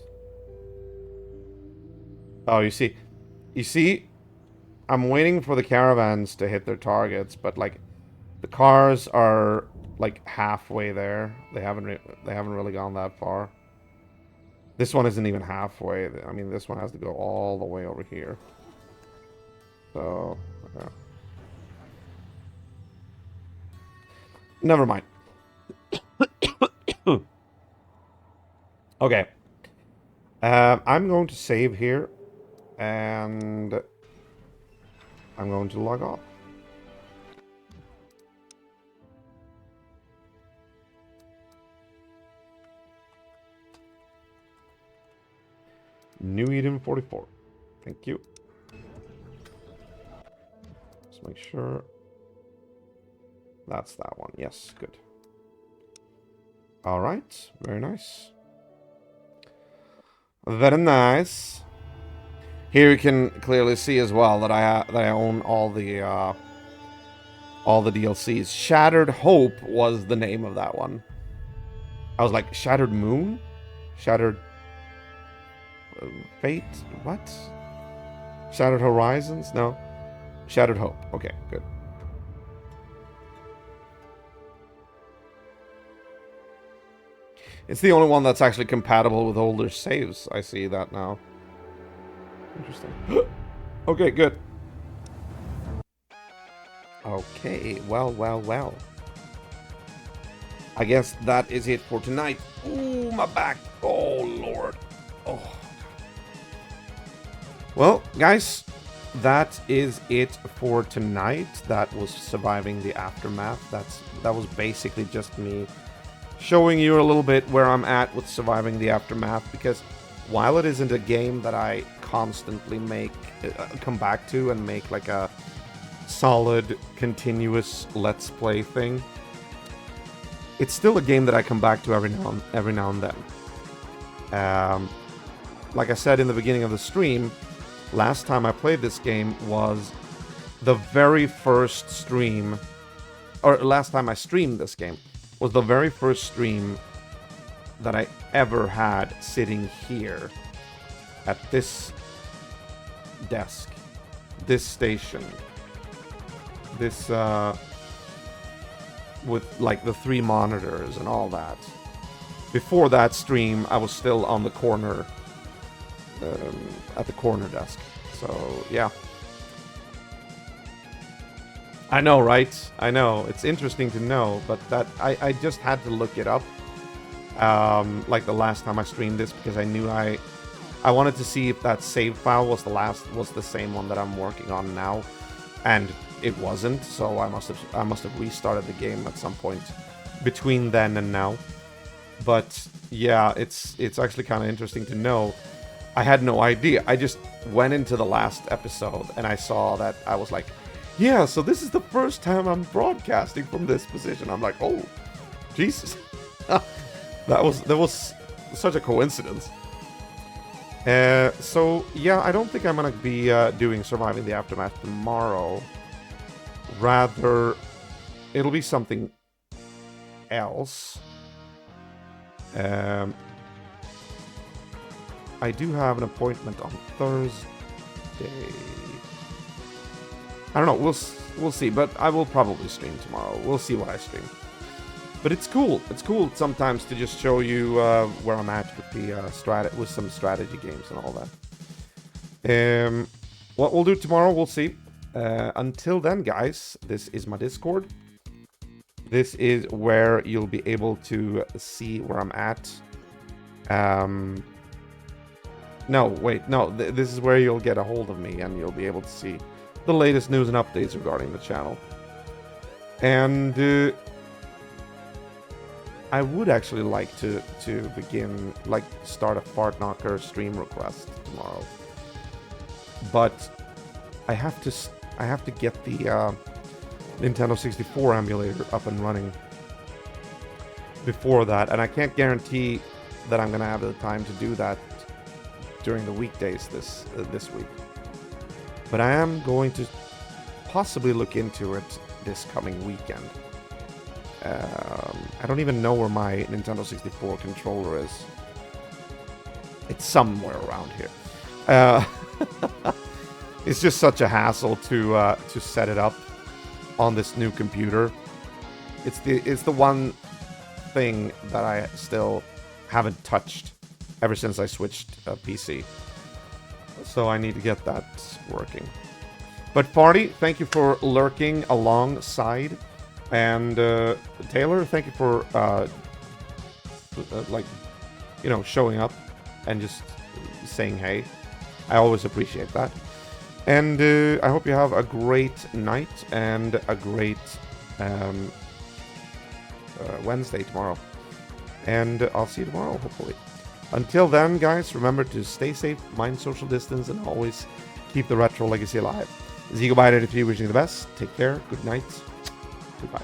Oh, you see, I'm waiting for the caravans to hit their targets, but like, the cars are like halfway there. They haven't really gone that far. This one isn't even halfway. I mean, this one has to go all the way over here. So, yeah. Never mind. Okay. I'm going to save here. And I'm going to log off. New Eden 44. Thank you. Just make sure that's that one. Yes, good. All right, very nice. Very nice. Here you can clearly see as well that I own all the DLCs. Shattered Hope was the name of that one. I was like, Shattered Moon? Shattered Fate? What? Shattered Horizons? No. Shattered Hope. Okay, good. It's the only one that's actually compatible with older saves. I see that now. Interesting. Okay, good. Okay, well. I guess that is it for tonight. Ooh, my back. Oh, Lord. Oh. Well, guys, that is it for tonight. That was Surviving the Aftermath. That was basically just me showing you a little bit where I'm at with Surviving the Aftermath, because while it isn't a game that I constantly come back to and make like a solid, continuous Let's Play thing, it's still a game that I come back to every now and then. Like I said in the beginning of the stream, last time I played this game was the very first stream, or last time I streamed this game was the very first stream that I ever had sitting here at this desk, this station, this with like the 3 monitors and all that. Before that stream, I was still on the corner, at the corner desk. So yeah, I know, right? I know, it's interesting to know, but that I just had to look it up. Like the last time I streamed this, because I knew I wanted to see if that save file was the same one that I'm working on now, and it wasn't. So I must have restarted the game at some point between then and now. But yeah, it's actually kind of interesting to know. I had no idea. I just went into the last episode and I saw that. I was like, yeah, so this is the first time I'm broadcasting from this position. I'm like, oh, Jesus. That was such a coincidence. So yeah, I don't think I'm gonna be doing Surviving the Aftermath tomorrow. Rather, it'll be something else. I do have an appointment on Thursday. I don't know. We'll see. But I will probably stream tomorrow. We'll see what I stream. But it's cool. It's cool sometimes to just show you where I'm at with the with some strategy games and all that. What we'll do tomorrow, we'll see. Until then, guys, this is my Discord. This is where you'll be able to see where I'm at. No, wait, no. This is where you'll get a hold of me, and you'll be able to see the latest news and updates regarding the channel. And I would actually like to begin, like, start a Fart Knocker stream request tomorrow. But I have to get the Nintendo 64 emulator up and running before that, and I can't guarantee that I'm gonna have the time to do that during the weekdays this week. But I am going to possibly look into it this coming weekend. I don't even know where my Nintendo 64 controller is. It's somewhere around here. It's just such a hassle to set it up on this new computer. It's the one thing that I still haven't touched ever since I switched PC. So I need to get that working. But Farty, thank you for lurking alongside. And Taylor, thank you for like, you know, showing up and just saying hey. I always appreciate that. And I hope you have a great night and a great Wednesday tomorrow. And I'll see you tomorrow, hopefully. Until then, guys, remember to stay safe, mind social distance, and always keep the retro legacy alive. This is Eagle Bite 83 wishing you the best. Take care. Good night. Goodbye.